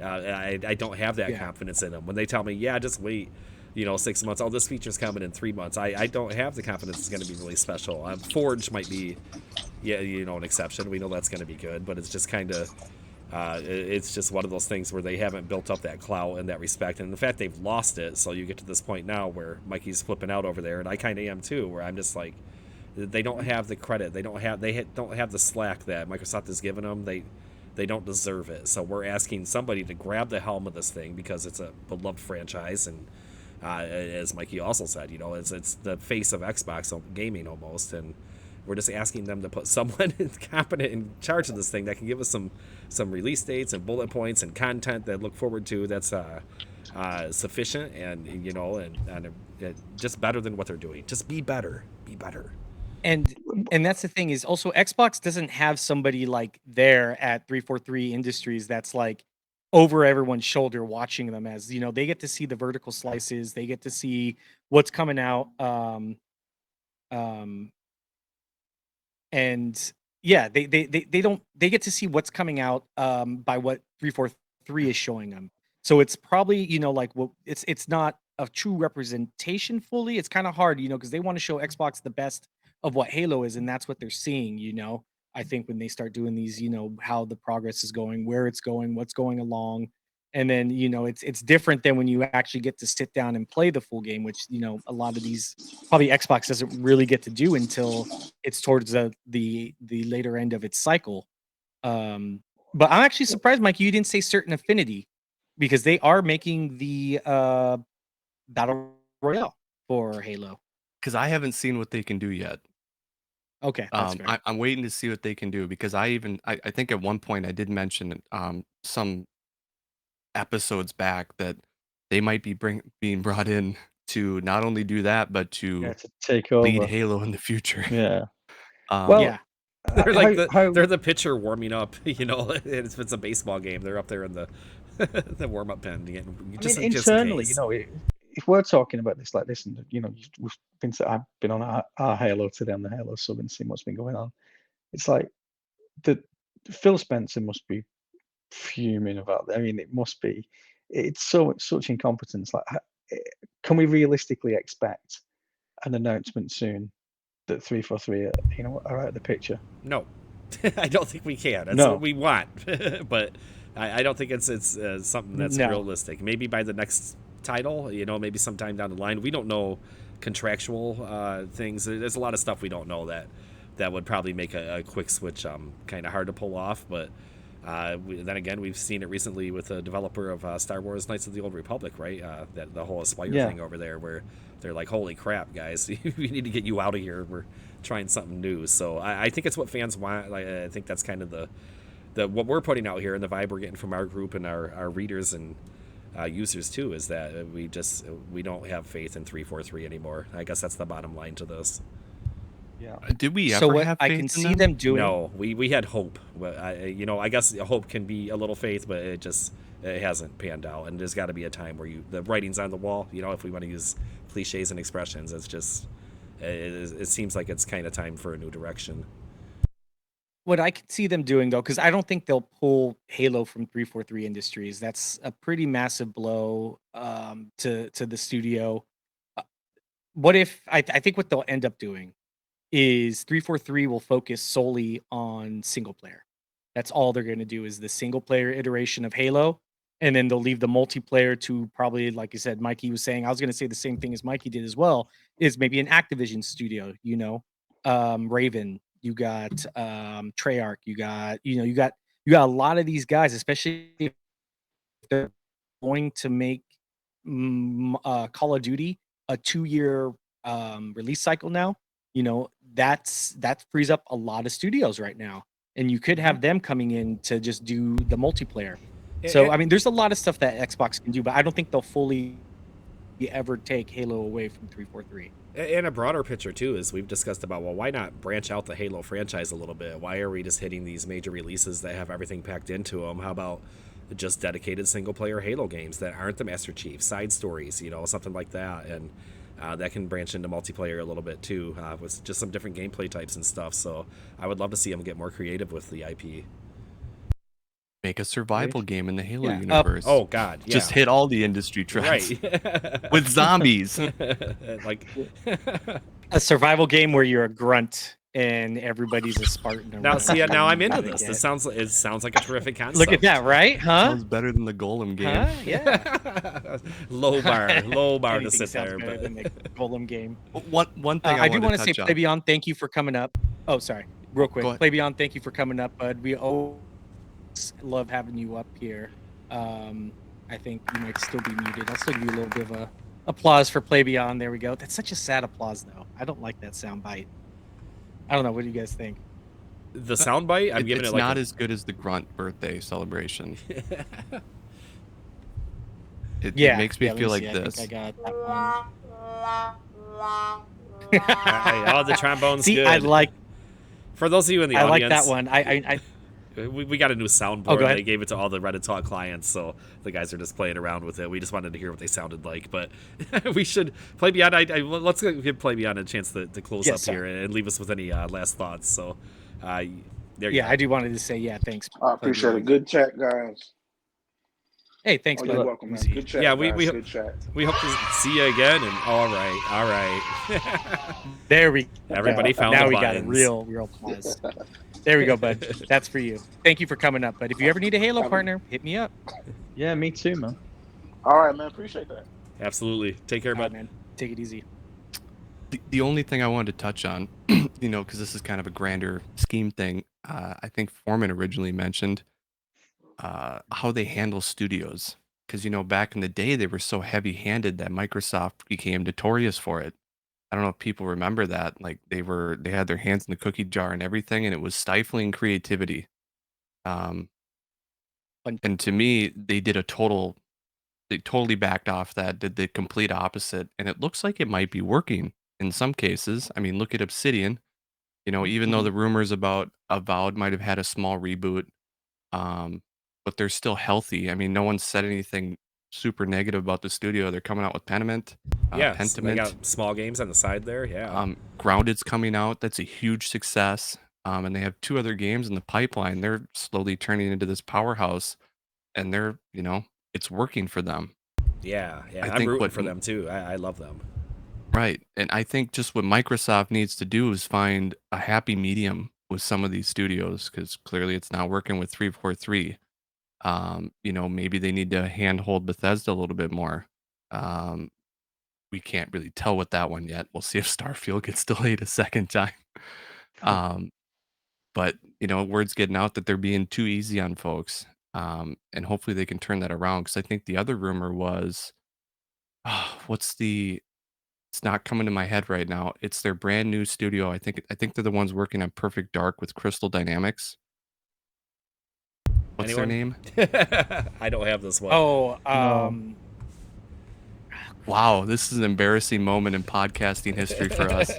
I don't have that confidence in them. When they tell me, just wait, 6 months, this feature's coming in 3 months, I don't have the confidence it's going to be really special. Forge might be, an exception. We know that's going to be good, but it's just kind of, it's just one of those things where they haven't built up that clout and that respect. And in fact, they've lost it. So you get to this point now where Mikey's flipping out over there, and I kind of am too, where I'm just like, they don't have the credit. They don't have the slack that Microsoft has given them. They don't deserve it. So we're asking somebody to grab the helm of this thing, because it's a beloved franchise, and as Mikey also said, it's the face of Xbox gaming almost, and we're just asking them to put someone competent in charge of this thing that can give us some release dates and bullet points and content that look forward to, that's sufficient and just better than what they're doing. Just be better. And that's the thing, is also Xbox doesn't have somebody like there at 343 Industries that's like over everyone's shoulder watching them, as they get to see the vertical slices, they get to see what's coming out, and they get to see what's coming out by what 343 is showing them. So it's probably it's not a true representation fully. It's kind of hard, because they want to show Xbox the best of what Halo is, and that's what they're seeing. I think when they start doing these, how the progress is going, where it's going, what's going along, and then it's different than when you actually get to sit down and play the full game, which a lot of these probably Xbox doesn't really get to do until it's towards the later end of its cycle. But I'm actually surprised, Mike, you didn't say Certain Affinity, because they are making the Battle Royale for Halo. Because I haven't seen what they can do yet. Okay, that's fair. I'm waiting to see what they can do, because I think at one point I did mention some episodes back that they might be being brought in to not only do that, but to to take lead over. Halo in the future. Yeah. Well, yeah. They're like they're the pitcher warming up, if it's a baseball game, they're up there in the the warm up pen. Internally, if we're talking about this like this, and I've been on our Halo today on the Halo sub and seen what's been going on. It's like Phil Spencer must be fuming about that. I mean, it must be. It's such incompetence. Like, can we realistically expect an announcement soon that 343 are out of the picture? No, I don't think we can. That's what we want, but I don't think it's something that's realistic. Maybe by the next title, maybe sometime down the line. We don't know contractual things. There's a lot of stuff we don't know that would probably make a quick switch kind of hard to pull off. But then again, we've seen it recently with the developer of Star Wars Knights of the Old Republic, right? That the whole Aspire thing over there, where they're like, holy crap, guys, we need to get you out of here. We're trying something new. So I think it's what fans want. I think that's kind of the what we're putting out here, and the vibe we're getting from our group and our readers and users too, is that we don't have faith in 343 anymore. I guess that's the bottom line to this. Yeah. Did we ever So what have I faith can in see them? them doing? No, we had hope. I guess hope can be a little faith, but it hasn't panned out. And there's got to be a time where the writing's on the wall. If we want to use cliches and expressions, it's just it seems like it's kind of time for a new direction. What I can see them doing, though, because I don't think they'll pull Halo from 343 Industries. That's a pretty massive blow to the studio. What if I think what they'll end up doing is 343 will focus solely on single player. That's all they're going to do, is the single player iteration of Halo, and then they'll leave the multiplayer to probably, like you said, Mikey was saying. I was going to say the same thing as Mikey did as well. Is maybe an Activision studio, Raven. You got Treyarch. You got a lot of these guys, especially if they're going to make Call of Duty a 2-year release cycle now. That frees up a lot of studios right now, and you could have them coming in to just do the multiplayer. So I mean, there's a lot of stuff that Xbox can do, but I don't think they'll fully ever take Halo away from 343. And a broader picture too, is we've discussed about, well, why not branch out the Halo franchise a little bit? Why are we just hitting these major releases that have everything packed into them? How about just dedicated single player Halo games that aren't the Master Chief, side stories, something like that, and that can branch into multiplayer a little bit too, with just some different gameplay types and stuff. So I would love to see them get more creative with the IP. Make a survival game in the Halo universe. Oh God! Yeah. Just hit all the industry trends, right? With zombies. Like a survival game where you're a grunt and everybody's a Spartan. Now, now I'm into this. It sounds like a terrific concept. Look at that, right? Huh? Sounds better than the Golem game. Huh? Yeah. low bar to sit there. But than the Golem game. One thing I do want to say, on. Play Beyond, thank you for coming up. Oh, sorry, real quick. Go ahead. Play Beyond, thank you for coming up, bud. We love having you up here. I think you might still be muted. I'll still give you a little bit of a applause for Play Beyond. There we go. That's such a sad applause, though. I don't like that sound bite. I don't know. What do you guys think? The soundbite? I'm giving it like not as good as the Grunt birthday celebration. It makes me feel like this. I got that one. Oh, the trombone's good. I like. For those of you in the audience, I like that one. We got a new soundboard. They gave it to all the Reddit Talk clients, so the guys are just playing around with it. We just wanted to hear what they sounded like, but we should Play Beyond. Let's give Play Beyond a chance to close up here and leave us with any last thoughts. So, there you go. I do wanted to say, thanks. I appreciate it. Good chat, guys. Hey, thanks, Oh, bud. you're Look, welcome, Let me man. see. Good chat, Yeah, guys. Good chat. we hope to see you again. And all right. There we Everybody go. found Now the we got a buttons. real pause. There we go, bud. That's for you. Thank you for coming up. But if you ever need a Halo partner, hit me up. yeah, me too, man. All right, man. Appreciate that. Absolutely. Take care, All right, bud. man. Take it easy. The only thing I wanted to touch on, because this is kind of a grander scheme thing, I think Foreman originally mentioned how they handle studios. Because, back in the day, they were so heavy handed that Microsoft became notorious for it. I don't know if people remember that. Like they had their hands in the cookie jar and everything, and it was stifling creativity. Um, and to me, they totally backed off that, did the complete opposite. And it looks like it might be working in some cases. I mean, look at Obsidian. Even though the rumors about Avowed might have had a small reboot, but they're still healthy. I mean, no one said anything super negative about the studio. They're coming out with Pentiment. Yeah, they Pentiment. got small games on the side there. Yeah. Grounded's coming out. That's a huge success. And they have 2 other games in the pipeline. They're slowly turning into this powerhouse, and it's working for them. Yeah. I I'm think rooting for them too. I love them. Right. And I think just what Microsoft needs to do is find a happy medium with some of these studios, because clearly it's not working with 343. Maybe they need to handhold Bethesda a little bit more. We can't really tell with that one yet. We'll see if Starfield gets delayed a second time. But word's getting out that they're being too easy on folks. And hopefully they can turn that around. Because I think the other rumor was, it's not coming to my head right now. It's their brand new studio. I think they're the ones working on Perfect Dark with Crystal Dynamics. What's their name? I don't have this one. Oh, No. Wow, this is an embarrassing moment in podcasting history for us.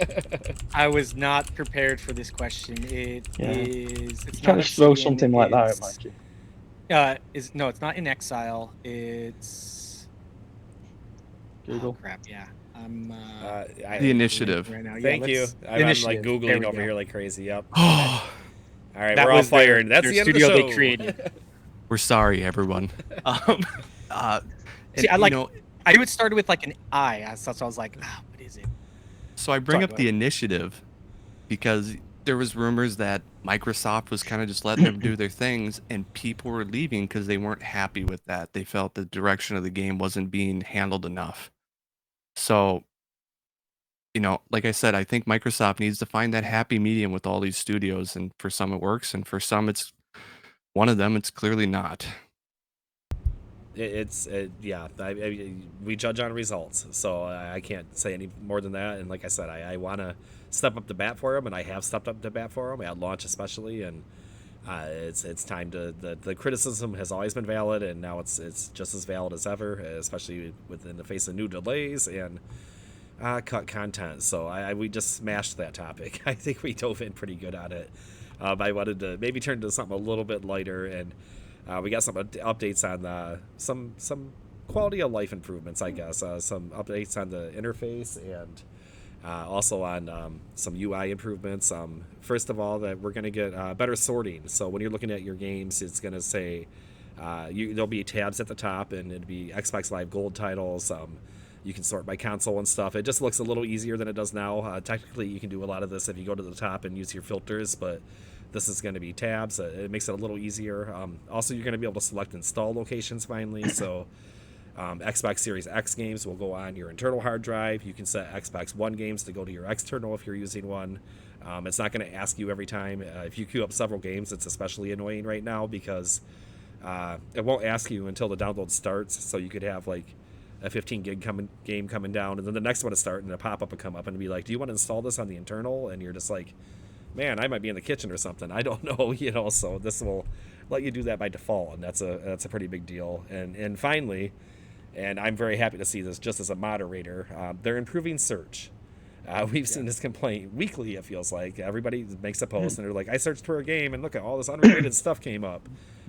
I was not prepared for this question. It's You not can't just throw Obsidian, something like that out, it's- Mikey. No, it's not In Exile. It's Google. Oh, crap. Yeah. I'm The Initiative. right now. Thank you. I'm like Initiative. There Googling we over go. here like crazy. Yep. Oh, All right, That we're all was their- fired. That's their the end of the studio show. they created. we're sorry, everyone. See, I knew it started with like an I, so I was like, what is it? So I bring Sorry, up go the ahead. Initiative because there was rumors that Microsoft was kind of just letting them do their things, and people were leaving because they weren't happy with that. They felt the direction of the game wasn't being handled enough. So, like I said, I think Microsoft needs to find that happy medium with all these studios, and for some it works, and for some one of them it's clearly not. We judge on results, so I can't say any more than that. And like I said, I want to step up to bat for them, and I have stepped up to bat for them at launch especially. And it's time to the criticism has always been valid, and now it's just as valid as ever, especially within the face of new delays and cut content. So we just smashed that topic. I think we dove in pretty good on it. I wanted to maybe turn to something a little bit lighter, and we got some updates on some quality of life improvements, I guess. Some updates on the interface, and also on some UI improvements. First of all, that we're going to get better sorting. So when you're looking at your games, it's going to say there'll be tabs at the top, and it'll be Xbox Live Gold titles. You can sort by console and stuff. It just looks a little easier than it does now. Technically, you can do a lot of this if you go to the top and use your filters, but this is going to be tabs. It makes it a little easier. Also, you're going to be able to select install locations finally. So Xbox Series X games will go on your internal hard drive. You can set Xbox One games to go to your external if you're using one. It's not going to ask you every time. If you queue up several games, it's especially annoying right now because it won't ask you until the download starts. So you could have like a 15 gig game coming down, and then the next one to start, and a pop-up will come up and be like, do you want to install this on the internal? And you're just like, man, I might be in the kitchen or something. I don't know, so this will let you do that by default, and that's a pretty big deal. And finally, and I'm very happy to see this just as a moderator, they're improving search. We've seen this complaint weekly, it feels like. Everybody makes a post, and they're like, I searched for a game, and look at all this unrelated stuff came up.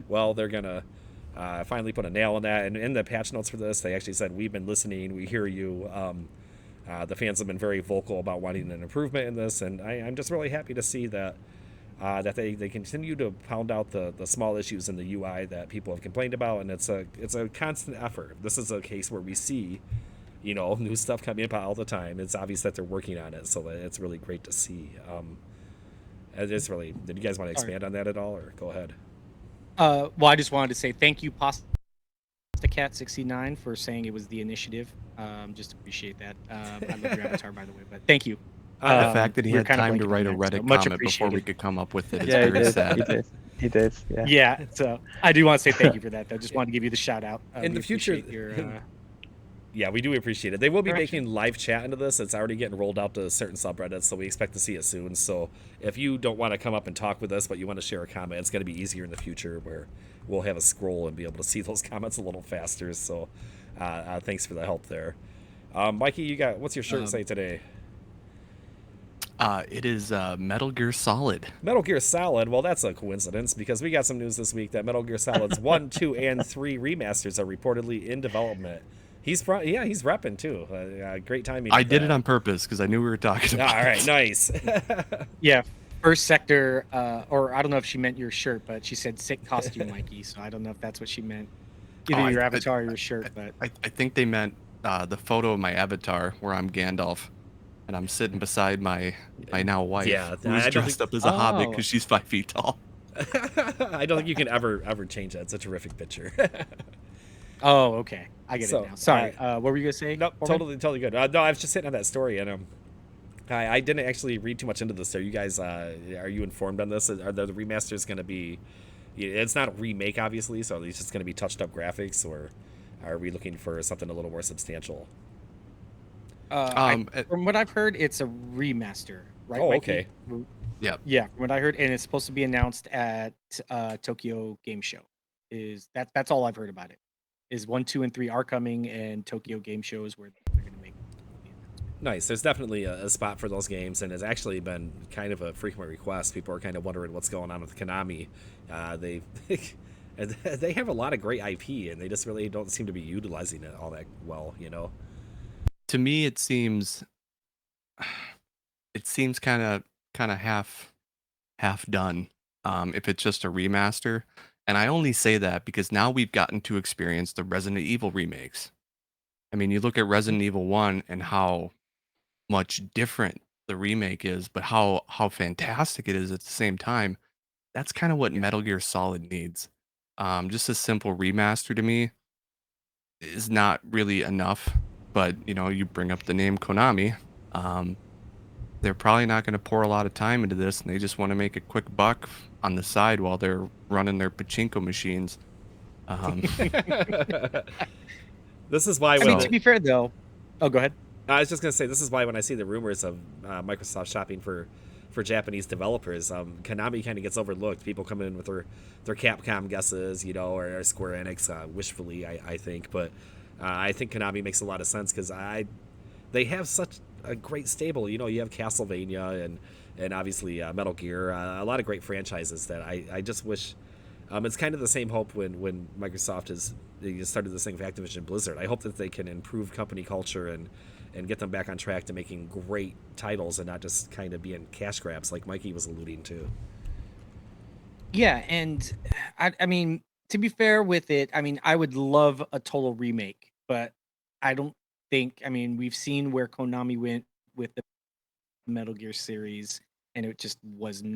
Well, they're going to finally put a nail in that. And in the patch notes for this, they actually said, we've been listening, we hear you. The fans have been very vocal about wanting an improvement in this, and I'm just really happy to see that that they continue to pound out the small issues in the UI that people have complained about, and it's a constant effort. This is a case where we see, new stuff coming up all the time. It's obvious that they're working on it, so it's really great to see. It's really. Did you guys want to expand on that at all, or go ahead? Well, I just wanted to say thank you, PastaCat69, for saying it was the initiative. Just appreciate that. I love your avatar, by the way, but thank you. The fact that he had time to write a Reddit comment before we could come up with it is very sad. He did. Yeah. Yeah. So I do want to say thank you for that. I just wanted to give you the shout out. In the future, yeah, we do appreciate it. They will be making live chat into this. It's already getting rolled out to certain subreddits, so we expect to see it soon. So if you don't want to come up and talk with us, but you want to share a comment, it's going to be easier in the future where we'll have a scroll and be able to see those comments a little faster. So thanks for the help there. Mikey, what's your shirt say today? It is Metal Gear Solid. Metal Gear Solid. Well, that's a coincidence because we got some news this week that Metal Gear Solid's 1, 2, and 3 remasters are reportedly in development. He's repping too. Great timing. I did it on purpose because I knew we were talking about. All right, nice. Yeah, First Sector, or I don't know if she meant your shirt, but she said sick costume, Mikey. So I don't know if that's what she meant. Either your avatar or your shirt, but I think they meant the photo of my avatar where I'm Gandalf. And I'm sitting beside my now wife, who's dressed up as a hobbit because she's 5 feet tall. I don't think you can ever change that. It's a terrific picture. Oh, okay. I get it now. Sorry. What were you gonna say? Nope, totally good. No, I was just sitting on that story, and I didn't actually read too much into this. Are you guys? Are you informed on this? Are the remasters going to be? It's not a remake, obviously, so it's just going to be touched up graphics, or are we looking for something a little more substantial? From what I've heard, it's a remaster, right? Oh, Mikey? okay. Yeah, from what I heard, and it's supposed to be announced at Tokyo Game Show. That's all I've heard about it. Is 1, 2, and 3 are coming, and Tokyo Game Show is where they're going to make the announcement. Nice. There's definitely a spot for those games, and it's actually been kind of a frequent request. People are kind of wondering what's going on with Konami. They have a lot of great IP, and they just really don't seem to be utilizing it all that well, To me, it seems kind of half done. If it's just a remaster, and I only say that because now we've gotten to experience the Resident Evil remakes. I mean, you look at Resident Evil 1 and how much different the remake is, but how fantastic it is at the same time. That's kind of what Metal Gear Solid needs. Just a simple remaster to me is not really enough. But, you bring up the name Konami. They're probably not going to pour a lot of time into this, and they just want to make a quick buck on the side while they're running their pachinko machines. This is why... to be fair, though... Oh, go ahead. I was just going to say, this is why when I see the rumors of Microsoft shopping for Japanese developers, Konami kind of gets overlooked. People come in with their Capcom guesses, or Square Enix wishfully, I think. But... I think Konami makes a lot of sense because they have such a great stable. You have Castlevania and obviously Metal Gear, a lot of great franchises that I just wish. It's kind of the same hope when Microsoft they started this thing with Activision Blizzard. I hope that they can improve company culture and get them back on track to making great titles and not just kind of being cash grabs like Mikey was alluding to. Yeah, and I mean, to be fair with it, I mean, I would love a total remake. But I don't think, we've seen where Konami went with the Metal Gear series, and it just wasn't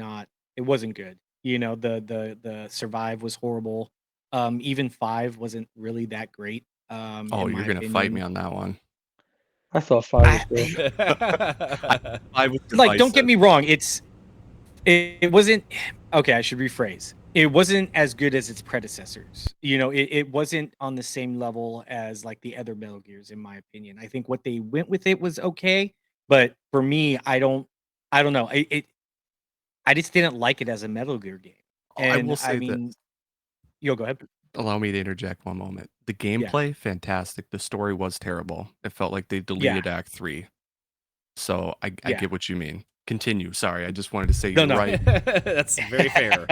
good. The Survive was horrible. Even 5 wasn't really that great. You're going to fight me on that one. I thought 5 was good. Don't get me wrong. It wasn't, okay, I should rephrase. It wasn't as good as its predecessors. It wasn't on the same level as like the other Metal Gears, in my opinion. I think what they went with it was okay, but for me, I don't know. I just didn't like it as a Metal Gear game. And I will say that. Go ahead. Allow me to interject one moment. The gameplay, fantastic. The story was terrible. It felt like they deleted Act 3. So I get what you mean. Continue. Sorry, I just wanted to say you're right. That's very fair.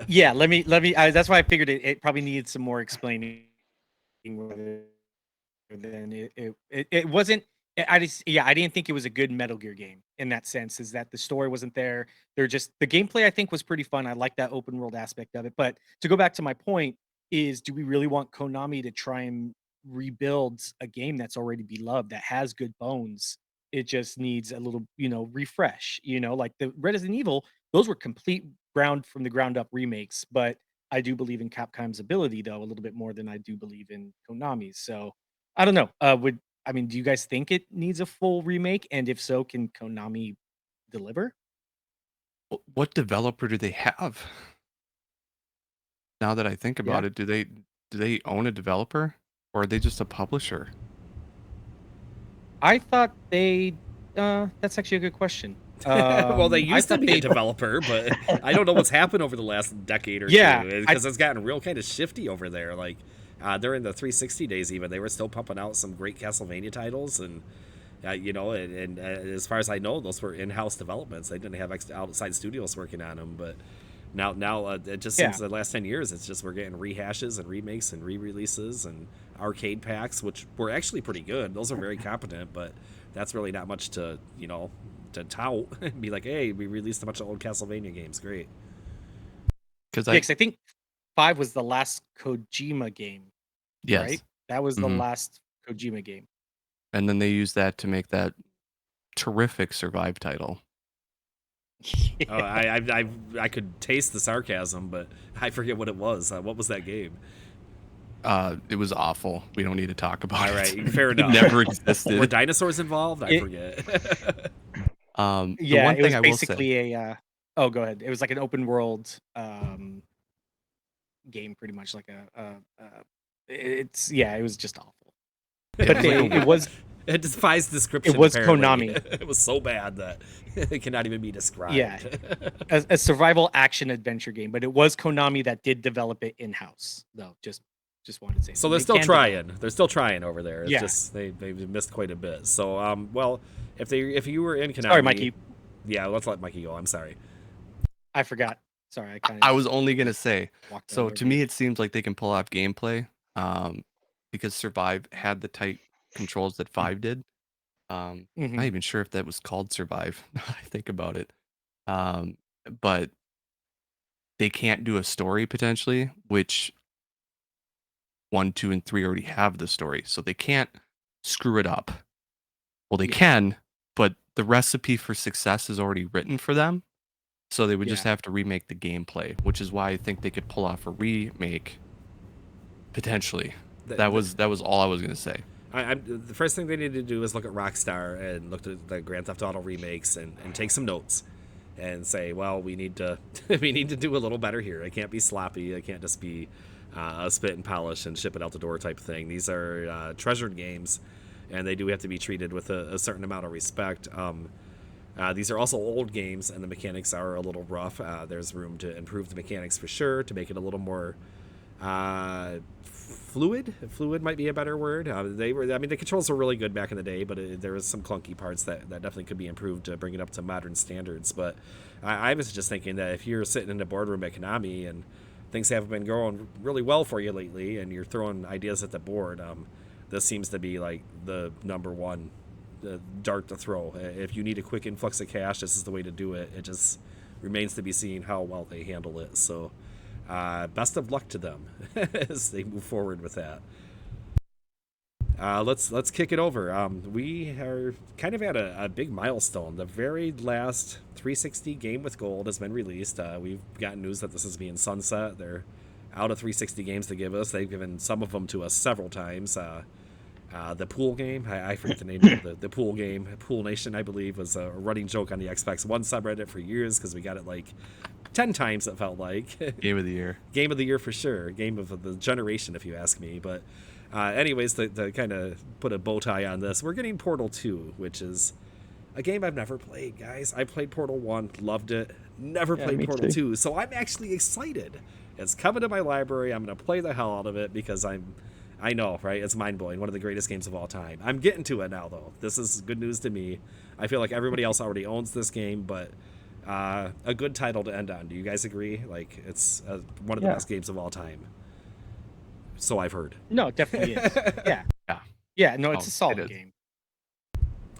Yeah, let me. That's why I figured it probably needed some more explaining. Than it wasn't I didn't think it was a good Metal Gear game in that sense. Is that the story wasn't there? The gameplay I think was pretty fun. I like that open world aspect of it. But to go back to my point is, do we really want Konami to try and rebuild a game that's already beloved that has good bones? It just needs a little, refresh. Like the Resident Evil, those were complete from the ground up remakes. But I do believe in Capcom's ability though a little bit more than I do believe in Konami's. So I don't know. Do you guys think it needs a full remake? And if so, can Konami deliver? What developer do they have? Now that I think about Yeah. it, do they own a developer, or are they just a publisher? I thought that's actually a good question. Well, they I used to thought be a they developer, but I don't know what's happened over the last decade or Yeah, two, because it's gotten real kind of shifty over there. Like during the 360 days, even they were still pumping out some great Castlevania titles, and as far as I know, those were in-house developments. They didn't have outside studios working on them, but now it just Yeah. seems the last 10 years it's just we're getting rehashes and remakes and re-releases and arcade packs, which were actually pretty good. Those are very competent, but that's really not much to tout and be like, hey, we released a bunch of old Castlevania games. Great. Because Yeah, 'cause I think 5 was the last Kojima game, yes, right? That was the Mhm. last Kojima game. and then they used that to make that terrific Survive title. Oh, I could taste the sarcasm, but I forget what it was. What was that game? It was awful. We don't need to talk about All right, it. fair It enough. never Were existed. dinosaurs involved? I It- forget. The Yeah, one it was thing I will say, basically oh, go ahead. It was like an open world game, pretty much like it was just awful. But It defies description. was apparently. Konami. It was so bad that it cannot even be described. Yeah. a survival action adventure game, but it was Konami that did develop it in house, though. Just wanted to say. So they're They still can trying. develop. They're still trying over there. It's Yeah. just they've missed quite a bit. So well, if you were in Konami, Sorry, Mikey. Yeah, let's let Mikey go. I'm sorry. I forgot. Sorry, I kind of. I was only gonna say. walked So over to it. me, it seems like they can pull off gameplay, because Survive had the tight controls that 5 did. I'm Mhm. not even sure if that was called Survive. Now that I think about it, but they can't do a story potentially, which 1, 2, and 3 already have the story, so they can't screw it up. Well, they Yeah. can, but the recipe for success is already written for them, so they would just Yeah. have to remake the gameplay, which is why I think they could pull off a remake potentially. That was all I was gonna say. The first thing they need to do is look at Rockstar and look at the Grand Theft Auto remakes and take some notes and say, well, we need to we need to do a little better here. It can't be sloppy. It can't just be a spit and polish and ship it out the door type thing. These are treasured games, and they do have to be treated with a certain amount of respect. These are also old games, and the mechanics are a little rough. There's room to improve the mechanics for sure, to make it a little more fluid. Fluid might be a better word. The controls were really good back in the day, but there was some clunky parts that definitely could be improved to bring it up to modern standards. But I was just thinking that if you're sitting in a boardroom at Konami and things haven't been going really well for you lately, and you're throwing ideas at the board, this seems to be like the number one dart to throw. If you need a quick influx of cash, this is the way to do it. It just remains to be seen how well they handle it. So best of luck to them as they move forward with that. Let's kick it over. We are kind of at a big milestone. The very last 360 game with gold has been released. We've gotten news that this is being sunset. They're out of 360 games to give us. They've given some of them to us several times. The pool game, I forget the name of the pool game. Pool Nation, I believe, was a running joke on the Xbox One subreddit for years because we got it like 10 times, it felt like. Game of the year. Game of the year for sure. Game of the generation, if you ask me. But anyways, to kind of put a bow tie on this, we're getting Portal 2, which is a game I've never played, guys. I played Portal 1, loved it. Never played Portal 2, so I'm actually excited. It's coming to my library. I'm going to play the hell out of it because I know, right? It's mind-blowing. One of the greatest games of all time. I'm getting to it now, though. This is good news to me. I feel like everybody else already owns this game, but a good title to end on. Do you guys agree? Like, it's one of the best games of all time. So I've heard. No, it definitely is. Yeah. Yeah. Yeah, no, it's Oh, a solid it is. game.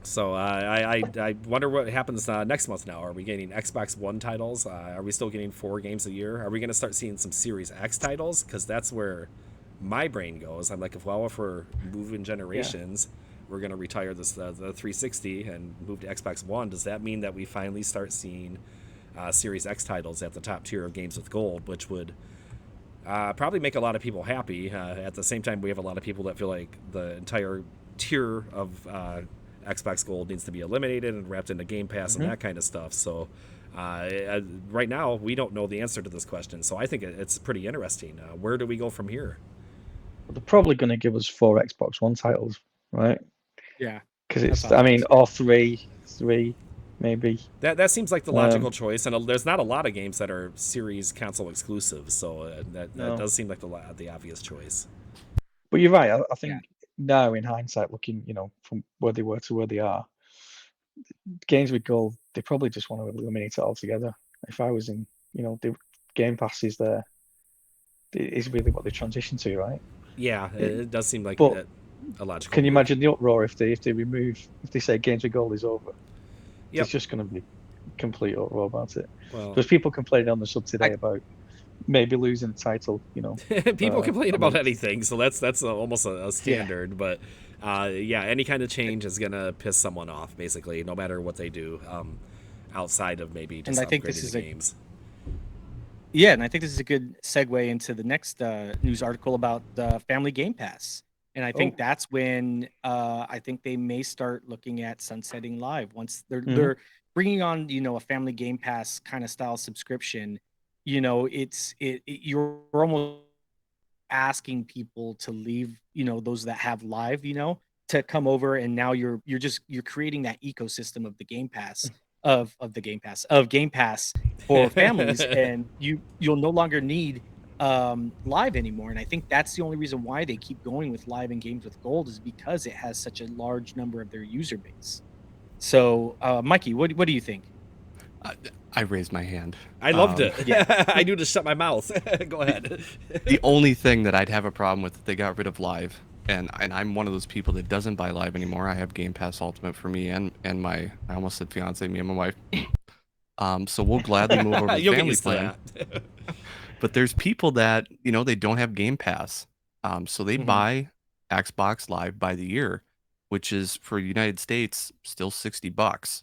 So I wonder what happens next month now. Are we getting Xbox One titles? Are we still getting 4 games a year? Are we going to start seeing some Series X titles? Because that's where my brain goes. I'm like, if we're moving generations, we're going to retire the 360 and move to Xbox One. Does that mean that we finally start seeing Series X titles at the top tier of games with gold, which would probably make a lot of people happy. At the same time, we have a lot of people that feel like the entire tier of Xbox Gold needs to be eliminated and wrapped into Game Pass and that kind of stuff. So right now, we don't know the answer to this question. So I think it's pretty interesting. Where do we go from here? Well, they're probably going to give us 4 Xbox One titles, right? Yeah. Because it's, I mean, or three maybe. That seems like the logical choice, and there's not a lot of games that are Series console exclusive, so that does seem like the obvious choice. But you're right. I think now, in hindsight, looking, from where they were to where they are, games with gold, they probably just want to eliminate it altogether. If I was in, the Game Pass is there, is really what they transition to, right? Yeah, it does seem like a logical. Can you imagine the uproar if they say games with gold is over? Yep. It's just going to be complete uproar about it. Well, there's people complaining on the sub today about maybe losing the title. People complain about anything, so that's almost a standard. But any kind of change is going to piss someone off, basically, no matter what they do, outside of maybe just upgrading the games. Yeah, and I think this is a good segue into the next news article about Family Game Pass. And I think that's when I think they may start looking at sunsetting Live once they're bringing on, a Family Game Pass kind of style subscription. You're almost asking people to leave, those that have Live, to come over, and now you're creating that ecosystem of the Game Pass of Game Pass for families, and you'll no longer need Live anymore. And I think that's the only reason why they keep going with Live and games with gold, is because it has such a large number of their user base. So Mikey, what do you think? I raised my hand. I loved it. I knew to shut my mouth. Go ahead. The only thing that I'd have a problem with if they got rid of Live, and I'm one of those people that doesn't buy Live anymore. I have Game Pass Ultimate for me and my, I almost said fiance, me and my wife. So we'll gladly move over to the family plan. But there's people that, they don't have Game Pass. So they buy Xbox Live by the year, which is for United States still $60.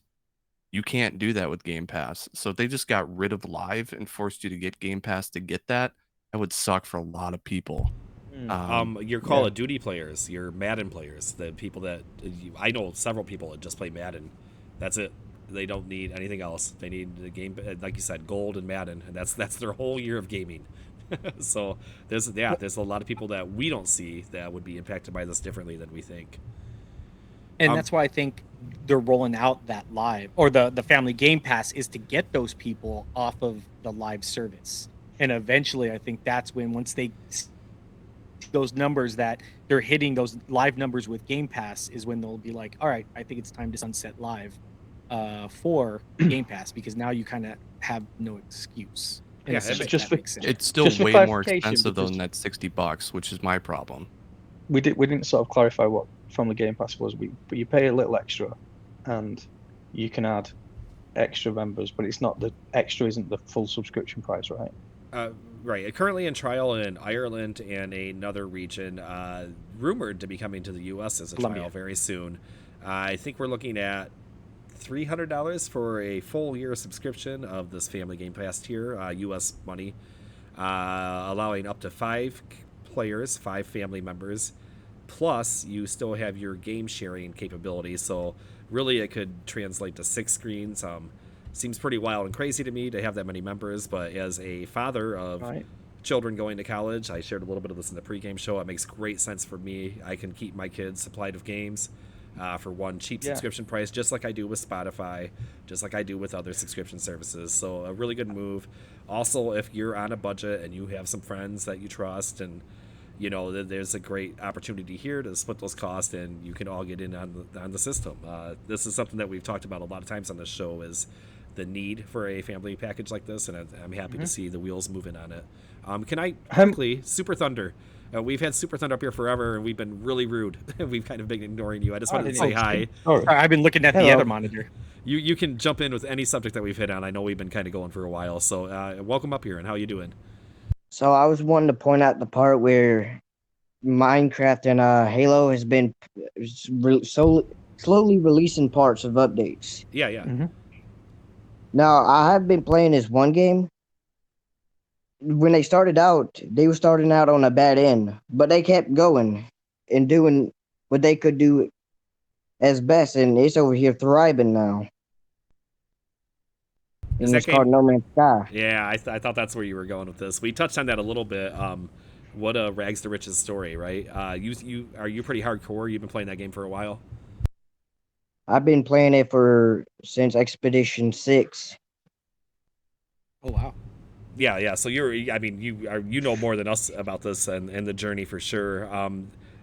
You can't do that with Game Pass. So if they just got rid of Live and forced you to get Game Pass to get that would suck for a lot of people. Your Call of Duty players, your Madden players, the people that I know several people that just play Madden. That's it. They don't need anything else. They need the game, like you said, gold and Madden, and that's their whole year of gaming. So there's a lot of people that we don't see that would be impacted by this differently than we think. And that's why I think they're rolling out that Live, or the Family Game Pass, is to get those people off of the Live service. And eventually, I think that's when, once they those numbers that they're hitting those Live numbers with Game Pass, is when they'll be like, all right, I think it's time to sunset Live for Game Pass, because now you kind of have no excuse. Yeah, it's still way more expensive than that $60, which is my problem. We didn't sort of clarify what Family Game Pass was. But you pay a little extra, and you can add extra members, but it's not, the extra isn't the full subscription price, right? Right. Currently in trial in Ireland and another region, rumored to be coming to the U.S. as a trial very soon. I think we're looking at $300 for a full year subscription of this Family Game Pass tier, U.S. money, allowing up to 5 players, 5 family members, plus you still have your game sharing capability. So really it could translate to 6 screens. Seems pretty wild and crazy to me to have that many members, but as a father of children going to college, I shared a little bit of this in the pregame show. It makes great sense for me. I can keep my kids supplied of games for one cheap subscription price, just like I do with Spotify, just like I do with other subscription services. So a really good move. Also, if you're on a budget and you have some friends that you trust, and there's a great opportunity here to split those costs, and you can all get in on the system. This is something that we've talked about a lot of times on this show, is need for a family package like this, and I'm happy to see the wheels moving on it. Can I Um, quickly, Super Thunder? We've had Super Thunder up here forever, and we've been really rude. We've kind of been ignoring you. I just wanted to say hi. Sorry. I've been looking at the Hello. other monitor. You can jump in with any subject that we've hit on. I know we've been kind of going for a while, so welcome up here, and how you doing? So I was wanting to point out the part where Minecraft and Halo has been so slowly releasing parts of updates. Yeah, yeah. Mhm. Now I have been playing this one game. When they started out, they were starting out on a bad end, but they kept going and doing what they could do as best, and it's over here thriving now. Is And that it's called game- No Man's Sky. Yeah, I thought that's where you were going with this. We touched on that a little bit. What a rags to riches story, right? Are you pretty hardcore? You've been playing that game for a while. I've been playing it since Expedition 6. Oh wow. Yeah. So you know more than us about this and the journey for sure.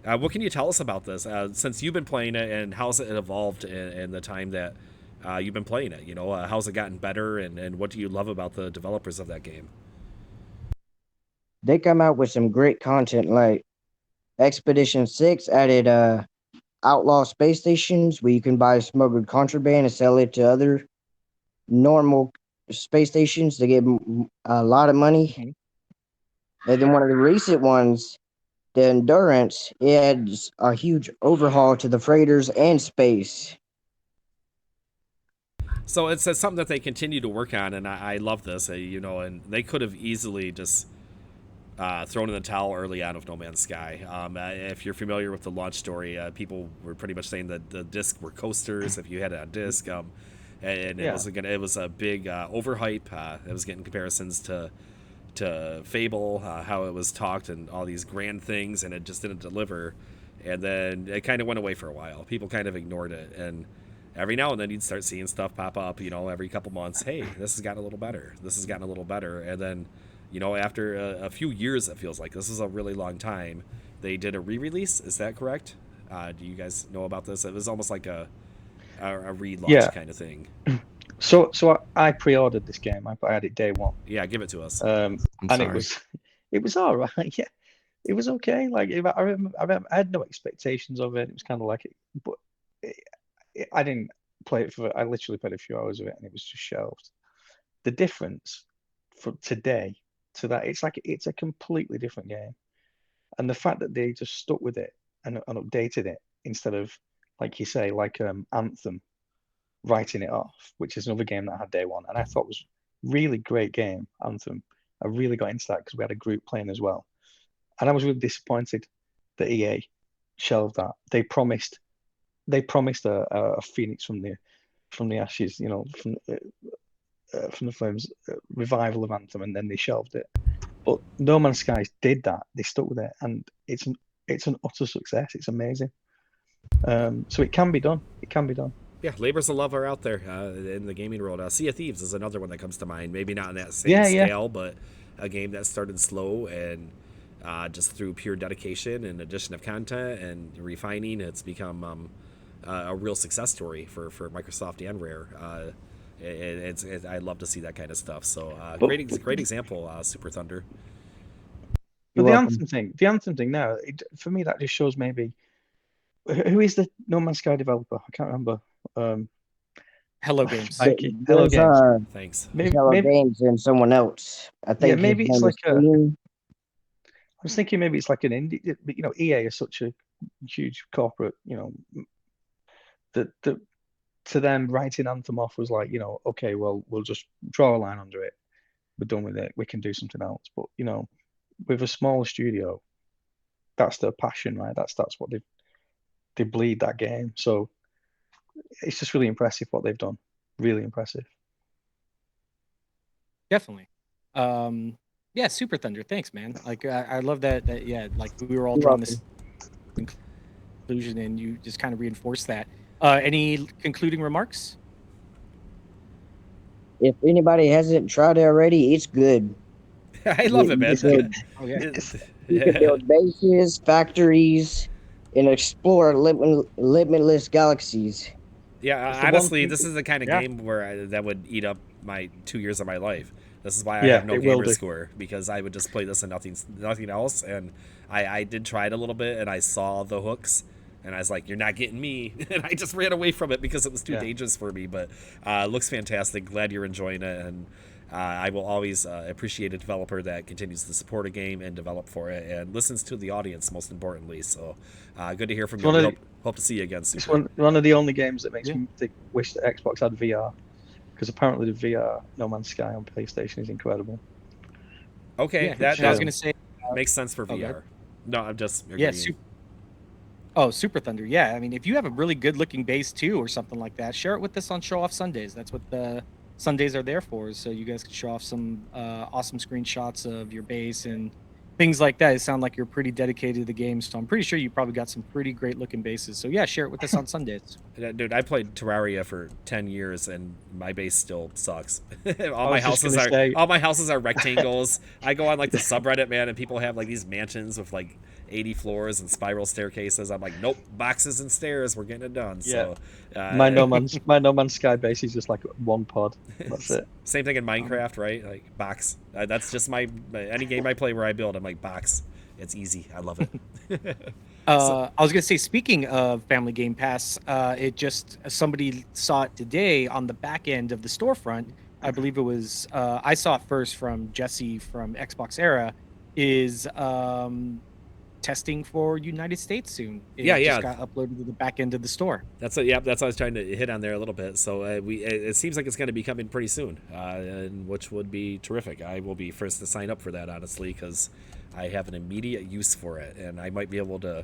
What can you tell us about this since you've been playing it, and how's it evolved in the time that you've been playing it? How's it gotten better, and what do you love about the developers of that game? They come out with some great content, like Expedition 6 added outlaw space stations where you can buy smuggled contraband and sell it to other normal space stations to get a lot of money. And then one of the recent ones, the Endurance, it adds a huge overhaul to the freighters and space. So it's something that they continue to work on, and I love this. And they could have easily just thrown in the towel early on of No Man's Sky. If you're familiar with the launch story, people were pretty much saying that the discs were coasters if you had it on disc, and it was a big overhype. It was getting comparisons to Fable, how it was talked and all these grand things, and it just didn't deliver. And then it kind of went away for a while. People kind of ignored it, and every now and then you'd start seeing stuff pop up, every couple months. Hey, this has gotten a little better. This has gotten a little better. And then, after a few years, it feels like this is a really long time, they did a re-release. Is that correct? Do you guys know about this? It was almost like a relaunch kind of thing. So I pre-ordered this game. I had it day one. Yeah, give it to us. And sorry. it was all right. Yeah, it was okay. Like I had no expectations of it. It was kind of like it, but I didn't play it I literally played a few hours of it, and it was just shelved. The difference from today to that, it's a completely different game, and the fact that they just stuck with it and updated it instead of, like you say, like Anthem, writing it off, which is another game that I had day one, and I thought was really great game, Anthem. I really got into that because we had a group playing as well, and I was really disappointed that EA shelved that. They promised a phoenix from the ashes, from the flames, revival of Anthem, and then they shelved it. But No Man's Sky did that. They stuck with it, and it's an utter success. It's amazing. So it can be done. It can be done. Yeah, labors of love are out there in the gaming world. Sea of Thieves is another one that comes to mind. Maybe not on that same scale, but a game that started slow and just through pure dedication and addition of content and refining, it's become a real success story for Microsoft and Rare. I love to see that kind of stuff. So great example, Super Thunder. But the Anthem thing now, for me, that just shows maybe who is the No Man's Sky developer? I can't remember. Hello Games. Thank you. Hello Games. Thanks. Hello Games and someone else. I think maybe it's like I was thinking maybe it's like an indie. But, EA is such a huge corporate. That to them writing Anthem off was like, okay, well, we'll just draw a line under it. We're done with it. We can do something else. But with a smaller studio, that's their passion, right? That's what they bleed that game. So it's just really impressive what they've done. Really impressive. Definitely. Yeah, Super Thunder. Thanks, man. Like I love that. Yeah, like we were all drawing this conclusion, and you just kind of reinforced that. Any concluding remarks? If anybody hasn't tried it already, it's good. I love it, man. Oh yeah. You can build bases, factories, and explore limitless galaxies. Yeah, It's the one honestly, thing- this is the kind of yeah. game where that would eat up my 2 years of my life. This is why I Yeah, have no it will gamer do. score, because I would just play this and nothing else. And I did try it a little bit, and I saw the hooks, and I was like, "You're not getting me," and I just ran away from it because it was too Yeah. dangerous for me. But it looks fantastic. Glad you're enjoying it, and I will always appreciate a developer that continues to support a game and develop for it and listens to the audience, most importantly. So good to hear from It's you. one We of hope to see you again It's soon. one of the only games that makes Yeah. me wish that Xbox had VR, because apparently the VR No Man's Sky on PlayStation is incredible. Okay, Yeah, that I was um, gonna say. makes sense for Oh, go ahead. VR. No, I'm just Yeah, agreeing. Super Thunder. Yeah, I mean, if you have a really good looking base too, or something like that, share it with us on Show Off Sundays. That's what the Sundays are there for, is so you guys can show off some awesome screenshots of your base and things like that. It sounds like you're pretty dedicated to the game, so I'm pretty sure you probably got some pretty great looking bases. So yeah, share it with us on Sundays. Dude, I played Terraria for 10 years and my base still sucks. all I my was just houses gonna are say- all my houses are rectangles. I go on like the subreddit, man, and people have like these mansions with like 80 floors and spiral staircases. I'm like, nope, boxes and stairs, we're getting it done. So my No Man's Sky base is just like one pod. That's it. Same thing in Minecraft, right? Like box. That's just my any game I play where I build, I'm like box. It's easy. I love it. I was gonna say, speaking of Family Game Pass, it just somebody saw it today on the back end of the storefront. I believe it was I saw it first from Jesse from Xbox Era. Is testing for United States soon. It Yeah. just got uploaded to the back end of the store. That's what I was trying to hit on there a little bit. So it seems like it's going to be coming pretty soon, and which would be terrific. I will be first to sign up for that, honestly, because I have an immediate use for it, and I might be able to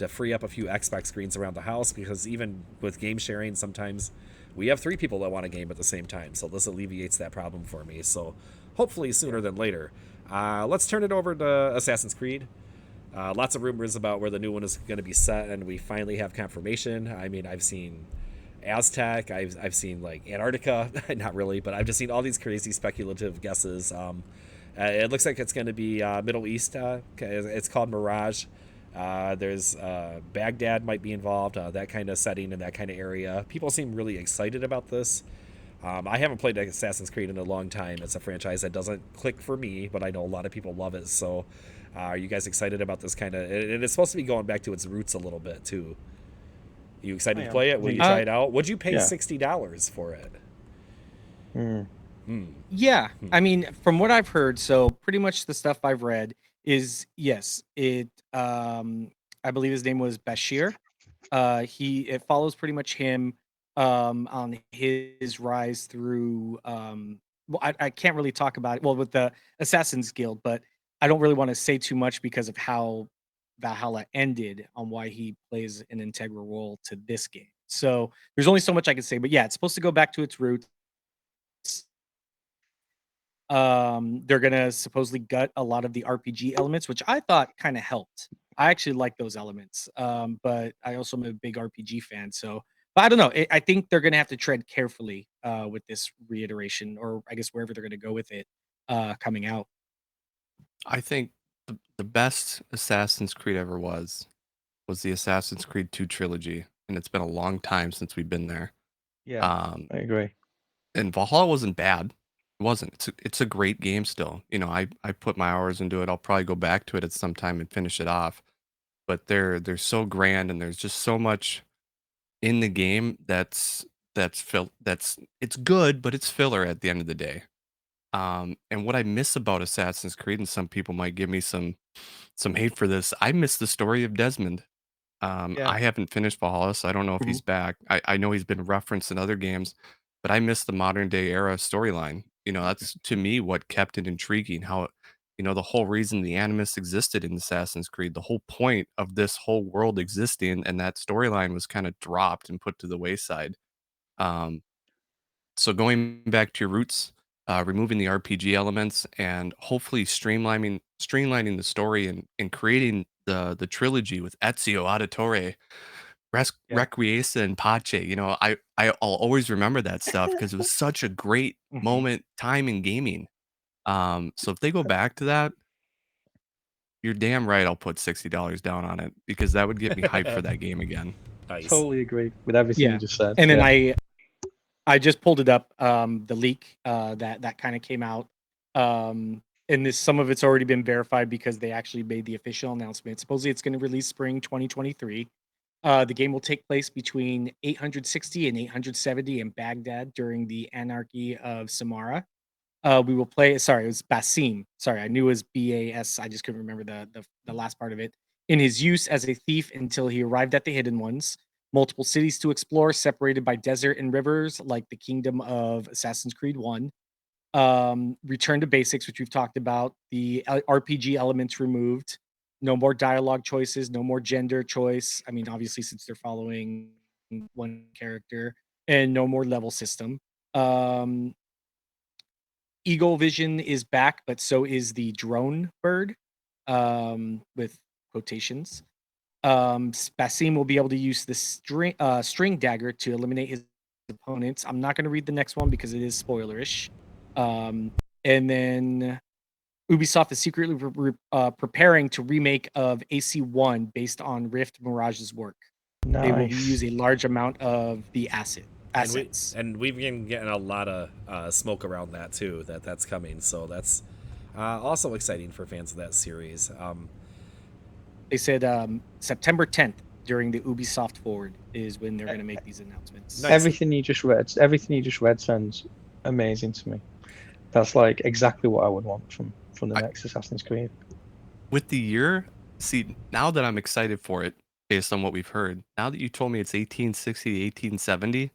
free up a few Xbox screens around the house, because even with game sharing, sometimes we have 3 people that want a game at the same time. So this alleviates that problem for me. So hopefully sooner than later. Let's turn it over to Assassin's Creed. Lots of rumors about where the new one is going to be set, and we finally have confirmation. I mean, I've seen Aztec, I've seen like Antarctica, not really, but I've just seen all these crazy speculative guesses. It looks like it's going to be Middle East. It's called Mirage. There's Baghdad might be involved, that kind of setting and that kind of area. People seem really excited about this. I haven't played Assassin's Creed in a long time. It's a franchise that doesn't click for me, but I know a lot of people love it. So are you guys excited about this kind of... And it's supposed to be going back to its roots a little bit, too. You excited I to am. play it? Will you try it out? Would you pay Yeah. $60 for it? Yeah, I mean, from what I've heard, so pretty much the stuff I've read is, yes, it I believe his name was Bashir. It follows pretty much him on his rise through well, I can't really talk about it, well, with the Assassin's Guild, but I don't really want to say too much because of how Valhalla ended, on why he plays an integral role to this game. So there's only so much I can say, but yeah, it's supposed to go back to its roots. They're gonna supposedly gut a lot of the RPG elements, which I thought kind of helped. I actually like those elements, but I also am a big RPG fan. So, but I don't know. I think they're gonna have to tread carefully with this reiteration, or I guess wherever they're gonna go with it coming out. I think the best Assassin's Creed ever was the Assassin's Creed 2 trilogy, and it's been a long time since we've been there. Yeah, Um, I agree. and Valhalla wasn't bad. It wasn't. It's a great game still. You know, I put my hours into it. I'll probably go back to it at some time and finish it off. But they're so grand, and there's just so much in the game that's it's good, but it's filler at the end of the day. And what I miss about Assassin's Creed, and some people might give me some hate for this, I miss the story of Desmond. Yeah. I haven't finished Valhalla, so I don't know if he's back. I know he's been referenced in other games, but I miss the modern day era storyline. You know, that's to me what kept it intriguing. How, you know, the whole reason the Animus existed in Assassin's Creed, the whole point of this whole world existing, and that storyline was kind of dropped and put to the wayside. Um, so going back to your roots, removing the RPG elements, and hopefully streamlining the story, and creating the trilogy with Ezio Auditore, Yeah. Requiesca, and Pace. You know, I'll always remember that stuff because it was such a great moment, time in gaming. So if they go back to that, you're damn right I'll put $60 down on it, because that would get me hyped for that game again. Nice. Totally agree with everything Yeah. you just said. And then yeah. I just pulled it up, the leak that kind of came out. And this some of it's already been verified because they actually made the official announcement. Supposedly it's going to release spring 2023. The game will take place between 860 and 870 in Baghdad during the anarchy of Samara. We will play. Sorry, it was Basim. Sorry, I knew it was BAS. I just couldn't remember the last part of it. In his use as a thief until he arrived at the Hidden Ones, multiple cities to explore, separated by desert and rivers, like the kingdom of Assassin's Creed One. Return to basics, which we've talked about. The RPG elements removed. No more dialogue choices. No more gender choice. I mean, obviously, since they're following one character, and no more level system. Um, Eagle Vision is back, but so is the drone bird, with quotations. Basim will be able to use the string dagger to eliminate his opponents. I'm not going to read the next one because it is spoilerish. And then Ubisoft is secretly preparing to remake of AC1 based on Rift Mirage's work. Nice. They will use a large amount of the assets. And we've been getting a lot of smoke around that too. That's coming, so that's also exciting for fans of that series. They said September 10th during the Ubisoft Forward is when they're going to make these announcements. Nice. Everything you just read sounds amazing to me. That's like exactly what I would want from the next Assassin's Creed. With the year, see, now that I'm excited for it, based on what we've heard, now that you told me it's 1860 to 1870,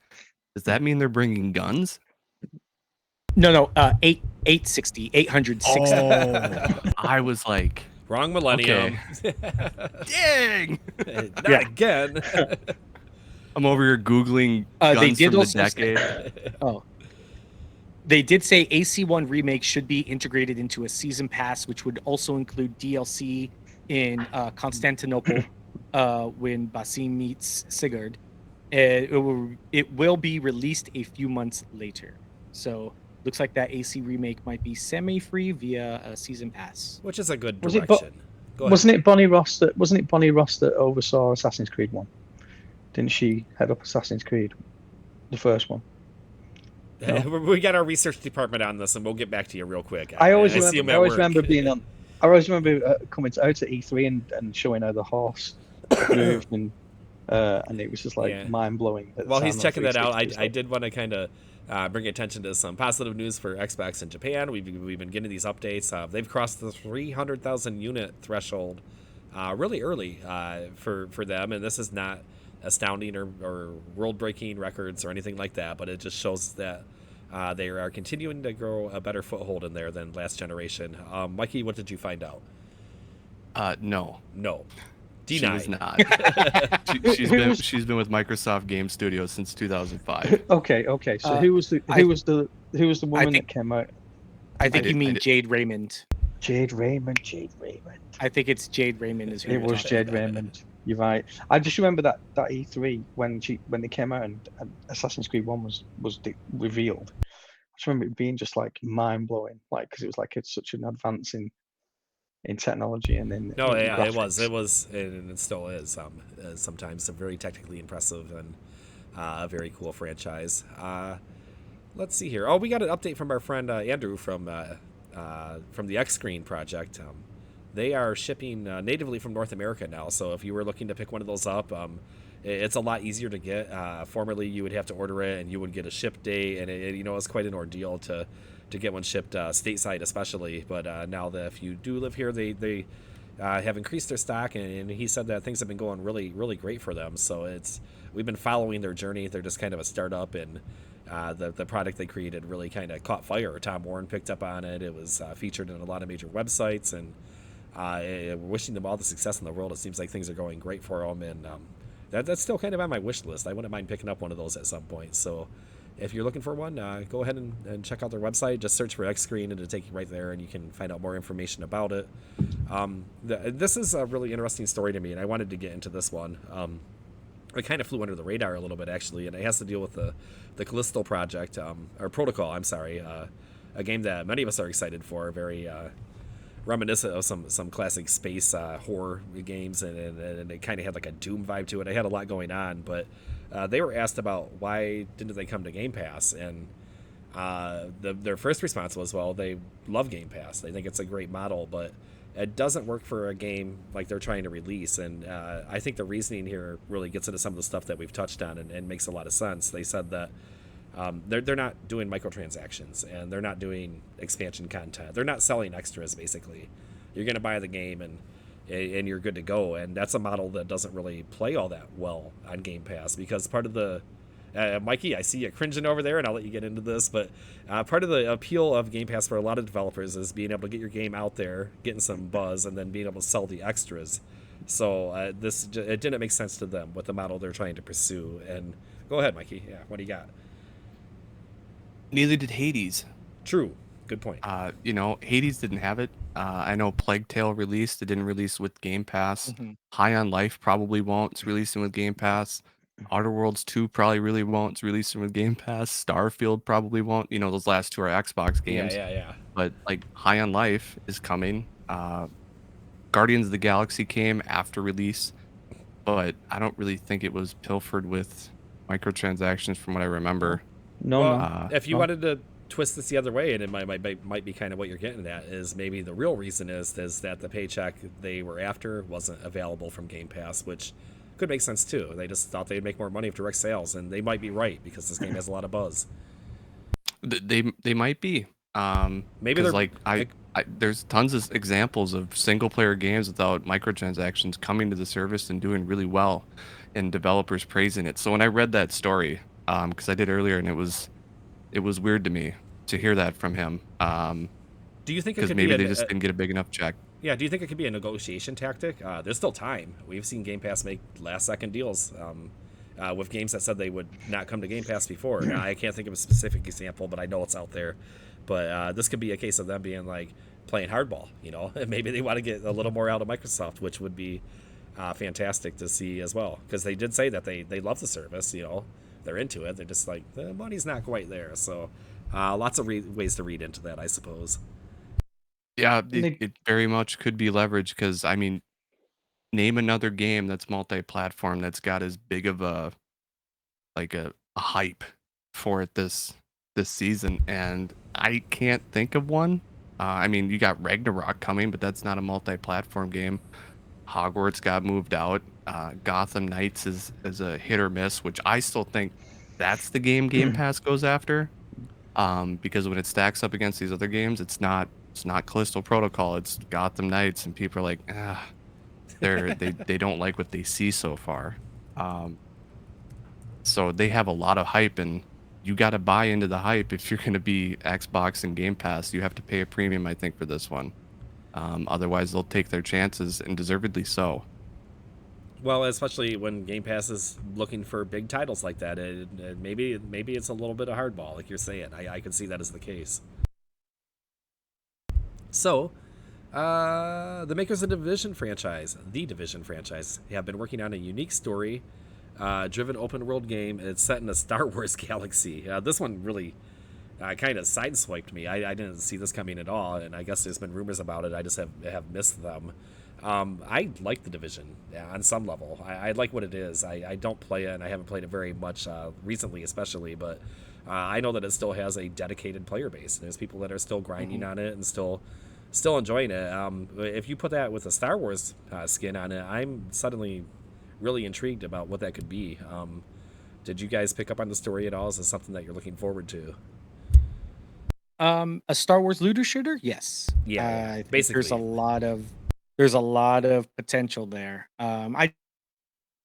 does that mean they're bringing guns? No, 860, 860. Oh, I was like, Wrong millennium. dang! Not again. I'm over here Googling They guns did from the also decade. Oh. They did say AC1 Remake should be integrated into a season pass, which would also include DLC in Constantinople when Basim meets Sigurd. It will be released a few months later. So looks like that AC Remake might be semi-free via a season pass. Which is a good Was it direction. Go ahead. Wasn't it Bonnie Ross that oversaw Assassin's Creed 1? Didn't she head up Assassin's Creed, the first one? No? We got our research department on this, and we'll get back to you real quick. I always see him at remember work. being on. I always remember coming out to E3 and showing her the horse moved, and it was just like mind blowing. While he's checking that out, I did want to kind of bring attention to some positive news for Xbox in Japan. We've been getting these updates. They've crossed the 300,000 unit threshold really early for them, and this is not astounding or world-breaking records or anything like that, but it just shows that they are continuing to grow a better foothold in there than last generation. Mikey, what did you find out? No. Denied. She was not. she's been with Microsoft Game Studios since 2005. Okay. So who was the woman that came out? I think you mean Jade Raymond. Jade Raymond. I think it's Jade Raymond. It was Jade Raymond. You're right. I just remember that E3 when they came out and Assassin's Creed 1 was revealed. I just remember it being just like mind blowing, like because it was like it's such an advance in technology and then it was and it still is sometimes a very technically impressive and a very cool franchise. Let's see here. We got an update from our friend Andrew from the X Screen project. They are shipping natively from North America now, so if you were looking to pick one of those up, it's a lot easier to get. Formerly, you would have to order it, and you would get a ship date, and it's quite an ordeal to get one shipped stateside, especially. But now that if you do live here, they have increased their stock, and he said that things have been going really, really great for them. So we've been following their journey. They're just kind of a startup, and the product they created really kind of caught fire. Tom Warren picked up on it. It was featured in a lot of major websites, and wishing them all the success in the world. It seems like things are going great for them, and that's still kind of on my wish list. I wouldn't mind picking up one of those at some point. So if you're looking for one, go ahead and check out their website. Just search for X Screen, and it'll take you right there, and you can find out more information about it. This is a really interesting story to me, and I wanted to get into this one. It kind of flew under the radar a little bit, actually, and it has to deal with the Callisto project, or Protocol, I'm sorry, a game that many of us are excited for, very reminiscent of some classic space horror games, and it kind of had like a Doom vibe to it. I had a lot going on, but they were asked about why didn't they come to Game Pass, and their first response was, well, they love Game Pass. They think it's a great model, but it doesn't work for a game like they're trying to release. And I think the reasoning here really gets into some of the stuff that we've touched on and makes a lot of sense. They said that they're not doing microtransactions, and they're not doing expansion content. They're not selling extras, basically. You're going to buy the game and you're good to go. And that's a model that doesn't really play all that well on Game Pass, because part of the Mikey, I see you cringing over there, and I'll let you get into this, but part of the appeal of Game Pass for a lot of developers is being able to get your game out there, getting some buzz, and then being able to sell the extras. So it didn't make sense to them with the model they're trying to pursue. And go ahead, Mikey. Yeah, what do you got? Neither did Hades. True. Good point. Hades didn't have it. I know Plague Tale released. It didn't release with Game Pass. Mm-hmm. High on Life probably won't. It's releasing with Game Pass. Outer Worlds 2 probably really won't. It's releasing with Game Pass. Starfield probably won't. Those last two are Xbox games. Yeah. But like High on Life is coming. Guardians of the Galaxy came after release, but I don't really think it was pilfered with microtransactions from what I remember. No. If you wanted to twist this the other way, and it might be kind of what you're getting at, is maybe the real reason is that the paycheck they were after wasn't available from Game Pass, which could make sense too. They just thought they'd make more money with direct sales, and they might be right, because this game has a lot of buzz. They might be. Maybe they're like there's tons of examples of single player games without microtransactions coming to the service and doing really well, and developers praising it. So when I read that story, because I did earlier, and it was weird to me to hear that from him. Do you think it because could maybe be they just didn't get a big enough check? Yeah, do you think it could be a negotiation tactic? There's still time. We've seen Game Pass make last-second deals with games that said they would not come to Game Pass before. Now, I can't think of a specific example, but I know it's out there. But this could be a case of them being like playing hardball, and maybe they want to get a little more out of Microsoft, which would be fantastic to see as well, because they did say that they love the service. They're into it. They're just like, the money's not quite there. So lots of ways to read into that, I suppose. Yeah, it very much could be leveraged, because name another game that's multi-platform that's got as big of a hype for it this season, and I can't think of one. You got Ragnarok coming, but that's not a multi-platform game. Hogwarts got moved out. Gotham Knights is a hit or miss, which I still think that's the game Game Pass goes after, because when it stacks up against these other games, it's not Callisto Protocol, it's Gotham Knights, and people are like, they don't like what they see so far. So they have a lot of hype, and you got to buy into the hype if you're going to be Xbox and Game Pass. You have to pay a premium, I think, for this one. Otherwise, they'll take their chances, and deservedly so. Well, especially when Game Pass is looking for big titles like that, maybe it's a little bit of hardball, like you're saying. I could see that as the case. So, the makers of the Division franchise, have been working on a unique story driven open world game. It's set in a Star Wars galaxy. This one really kind of sideswiped me. I didn't see this coming at all, and I guess there's been rumors about it. I just have missed them. I like the Division on some level. I like what it is. I don't play it, and I haven't played it very much recently, especially, but I know that it still has a dedicated player base. There's people that are still grinding on it and still enjoying it. If you put that with a Star Wars skin on it, I'm suddenly really intrigued about what that could be. Did you guys pick up on the story at all? Is this something that you're looking forward to? A Star Wars looter shooter? Yes. Yeah, I think basically. there's a lot of potential there. I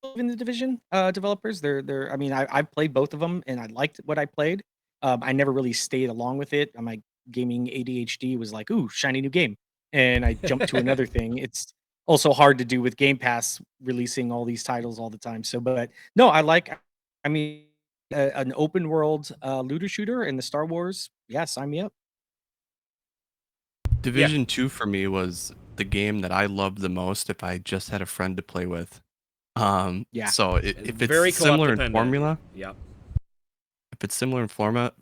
believe in the Division developers. I've played both of them, and I liked what I played. I never really stayed along with it. My gaming ADHD was like, "Ooh, shiny new game," and I jumped to another thing. It's also hard to do with Game Pass releasing all these titles all the time. So, but no, an open world looter shooter in the Star Wars. Yeah, sign me up. Division 2 for me was the game that I loved the most if I just had a friend to play with. Yeah. So if Very it's similar in co-op formula, Yep. if it's similar in formula,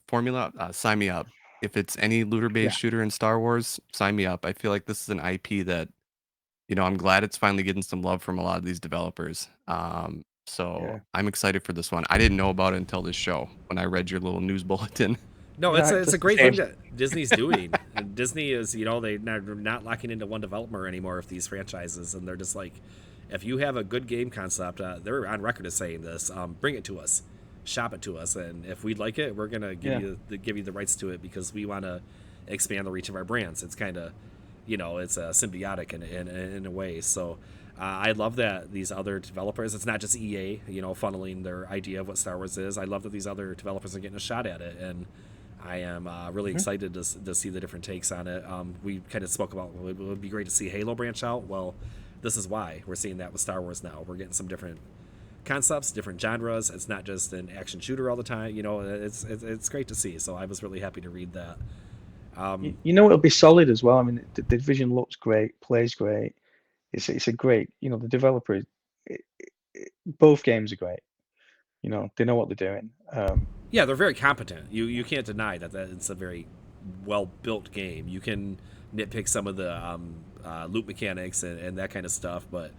sign me up. if it's any looter-based shooter in Star Wars, sign me up. I feel like this is an IP that, I'm glad it's finally getting some love from a lot of these developers. So I'm excited for this one. I didn't know about it until this show when I read your little news bulletin. No, Yeah, it's a just great the thing same. that Disney's doing. And Disney is, they're not locking into one developer anymore of these franchises, and they're just like, if you have a good game concept, they're on record as saying this, bring it to us, shop it to us, and if we like it, we're gonna give you the rights to it because we want to expand the reach of our brands. It's kind of, it's a symbiotic in a way. So. I love that these other developers, it's not just EA, funneling their idea of what Star Wars is. I love that these other developers are getting a shot at it, and I am really excited to see the different takes on it. We kind of spoke about it would be great to see Halo branch out. Well, this is why we're seeing that with Star Wars now. We're getting some different concepts, different genres. It's not just an action shooter all the time. It's great to see. So I was really happy to read that. It'll be solid as well. I mean, the Division looks great, plays great. It's a great, the developer. Both games are great. They know what they're doing. Yeah, they're very competent. You can't deny that it's a very well built game. You can nitpick some of the loot mechanics and that kind of stuff, but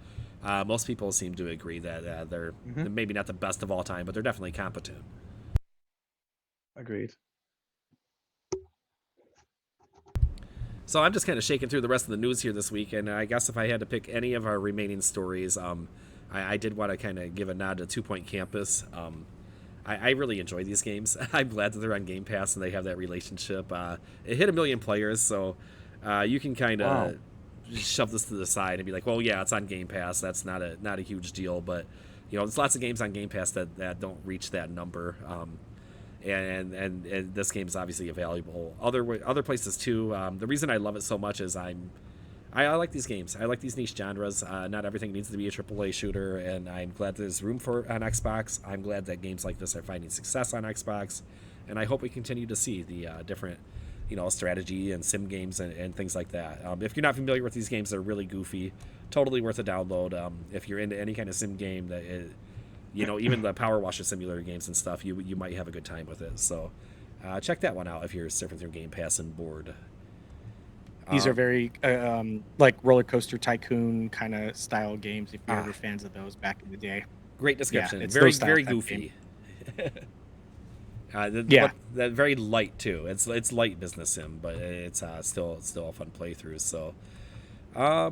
most people seem to agree that they're maybe not the best of all time, but they're definitely competent. Agreed. So I'm just kind of shaking through the rest of the news here this week, and I guess if I had to pick any of our remaining stories, I did want to kind of give a nod to 2 Point Campus. I really enjoy these games. I'm glad that they're on Game Pass and they have that relationship. It hit 1 million players, so you can kind of shove this to the side and be like, well, yeah, it's on Game Pass. That's not a huge deal, but there's lots of games on Game Pass that don't reach that number. And this game is obviously available other places too. The reason I love it so much is I like these games. I like these niche genres. Not everything needs to be a AAA shooter, and I'm glad there's room for it on Xbox. I'm glad that games like this are finding success on Xbox, and I hope we continue to see the different, strategy and sim games and things like that. If you're not familiar with these games, they're really goofy. Totally worth a download. If you're into any kind of sim game that even the Power Washer Simulator games and stuff, you might have a good time with it. So check that one out if you're surfing through Game Pass and bored. These are very like Roller Coaster Tycoon kind of style games, if you're ever fans of those back in the day. Great description. It's very, those style very type goofy. Yeah. Very light, too. It's light business sim, but it's still a fun playthrough. So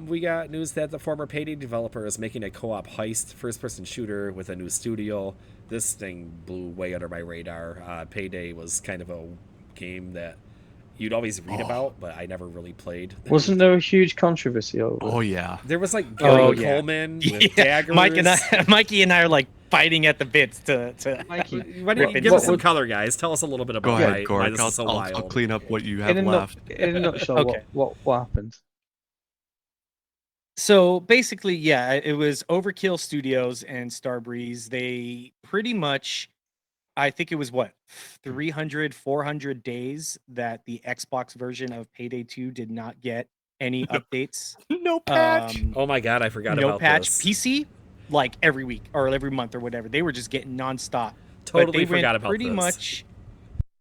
we got news that the former Payday developer is making a co-op heist first-person shooter with a new studio. This thing blew way under my radar. Payday was kind of a game that you'd always read about, but I never really played. Wasn't there a huge controversy over it? Oh yeah, There was like Gary Coleman with daggers. Mikey and I are like fighting at the bits to Mikey, Why don't you give us some color, guys? Tell us a little bit about go ahead, why Gork. this is so I'll wild. clean up what you have in left. a nutshell, Okay. what happened? So basically, yeah, it was Overkill Studios and Starbreeze. They pretty much, I think it was 300, 400 days that the Xbox version of Payday 2 did not get any updates. No patch. Oh my god, I forgot No about patch. this. PC, like every week or every month or whatever. They were just getting nonstop. Totally But they forgot went about pretty this. much.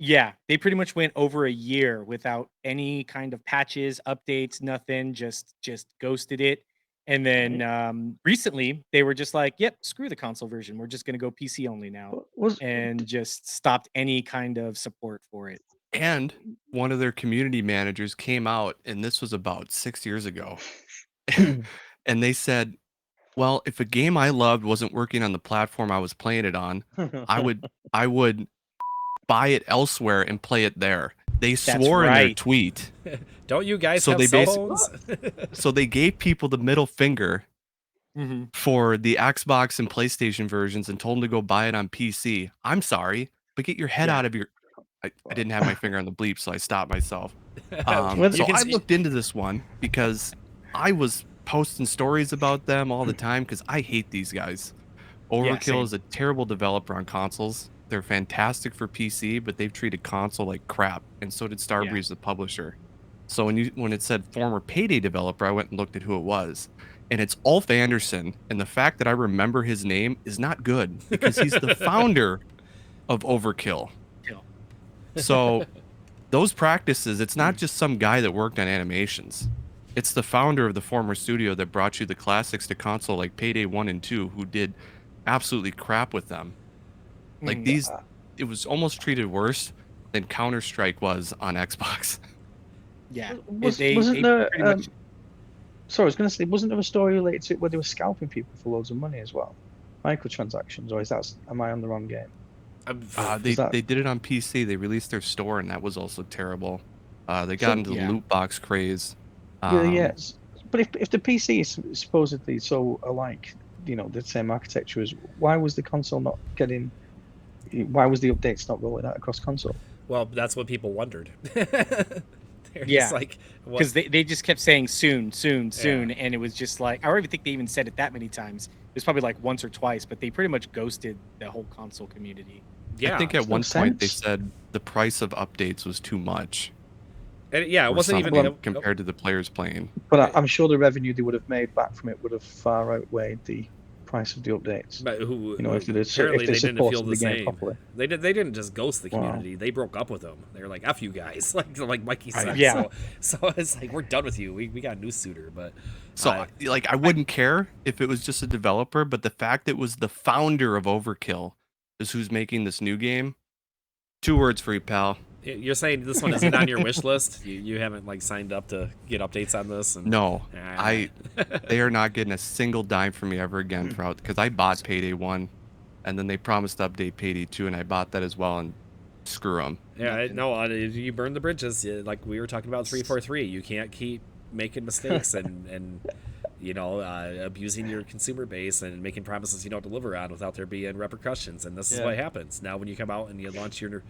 Yeah, they pretty much went over a year without any kind of patches, updates, nothing. Just ghosted it. And then recently they were just like, "Yep, screw the console version. We're just gonna go PC only now," and just stopped any kind of support for it. And one of their community managers came out, and this was about 6 years ago, and they said, well, if a game I loved wasn't working on the platform I was playing it on, I would buy it elsewhere and play it there. They swore in their right. tweet. Don't you guys So have they cell basi- phones? So they gave people the middle finger for the Xbox and PlayStation versions and told them to go buy it on PC. I'm sorry, but get your head out of your... I didn't have my finger on the bleep, so I stopped myself. So I looked into this one because I was posting stories about them all the time because I hate these guys. Overkill same. is a terrible developer on consoles. They're fantastic for PC, but they've treated console like crap, and so did Starbreeze, the publisher. So when it said former Payday developer, I went and looked at who it was, and it's Ulf Anderson. And the fact that I remember his name is not good because he's the founder of Overkill. So those practices, it's not just some guy that worked on animations. It's the founder of the former studio that brought you the classics to console, like Payday 1 and 2, who did absolutely crap with them. Like these, it was almost treated worse than Counter-Strike was on Xbox. Yeah. Wasn't there? Sorry, I was going to say, wasn't there a story related to it where they were scalping people for loads of money as well? Microtransactions, or am I on the wrong game? They did it on PC. They released their store, and that was also terrible. They got into the loot box craze. Yes, but if the PC is supposedly so alike, the same architecture as, why was the console not getting? Why was the updates not rolling out across console? Well, that's what people wondered. Yeah, like, because they just kept saying soon, and it was just like, I don't even think they even said it that many times. It was probably like once or twice, but they pretty much ghosted the whole console community. Yeah, I think at one point they said the price of updates was too much. And it wasn't even compared to the players playing. But I'm sure the revenue they would have made back from it would have far outweighed the price of the updates. But if they didn't feel the same. Properly. They didn't just ghost the community. Wow. They broke up with them. They were like, "F you guys," like Mikey said. Yeah. So it's like, we're done with you. We got a new suitor. But I wouldn't care if it was just a developer, but the fact it was the founder of Overkill is who's making this new game. 2 words for you, pal. You're saying this one isn't on your wish list? You haven't signed up to get updates on this? No, they are not getting a single dime from me ever again because I bought Payday 1, and then they promised to update Payday 2, and I bought that as well, and screw them. Yeah, you burn the bridges, like we were talking about 343. You can't keep making mistakes and abusing your consumer base and making promises you don't deliver on without there being repercussions. And this is what happens now when you come out and you launch your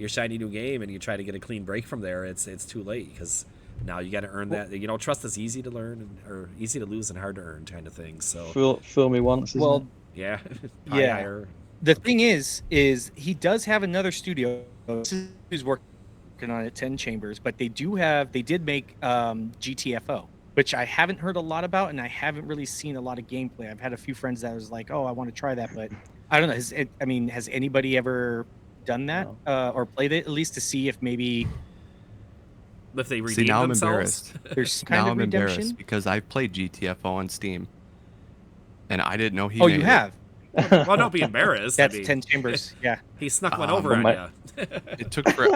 shiny new game and you try to get a clean break from there. It's too late, because now you got to earn that. Trust is easy to learn or easy to lose and hard to earn kind of thing. So fool me once. Isn't it? Yeah. Yeah. The thing is he does have another studio who's working on it, 10 Chambers, but they did make GTFO, which I haven't heard a lot about, and I haven't really seen a lot of gameplay. I've had a few friends that was like, "Oh, I want to try that," but I don't know. Has anybody ever done that or played it, at least to see if maybe if they redeem now themselves? I'm embarrassed. There's kind of redemption. Embarrassed because I've played GTFO on Steam, and I didn't know he. Oh, you have? Well, don't be embarrassed. That's 10 Chambers. Yeah, he snuck one over on you. It took for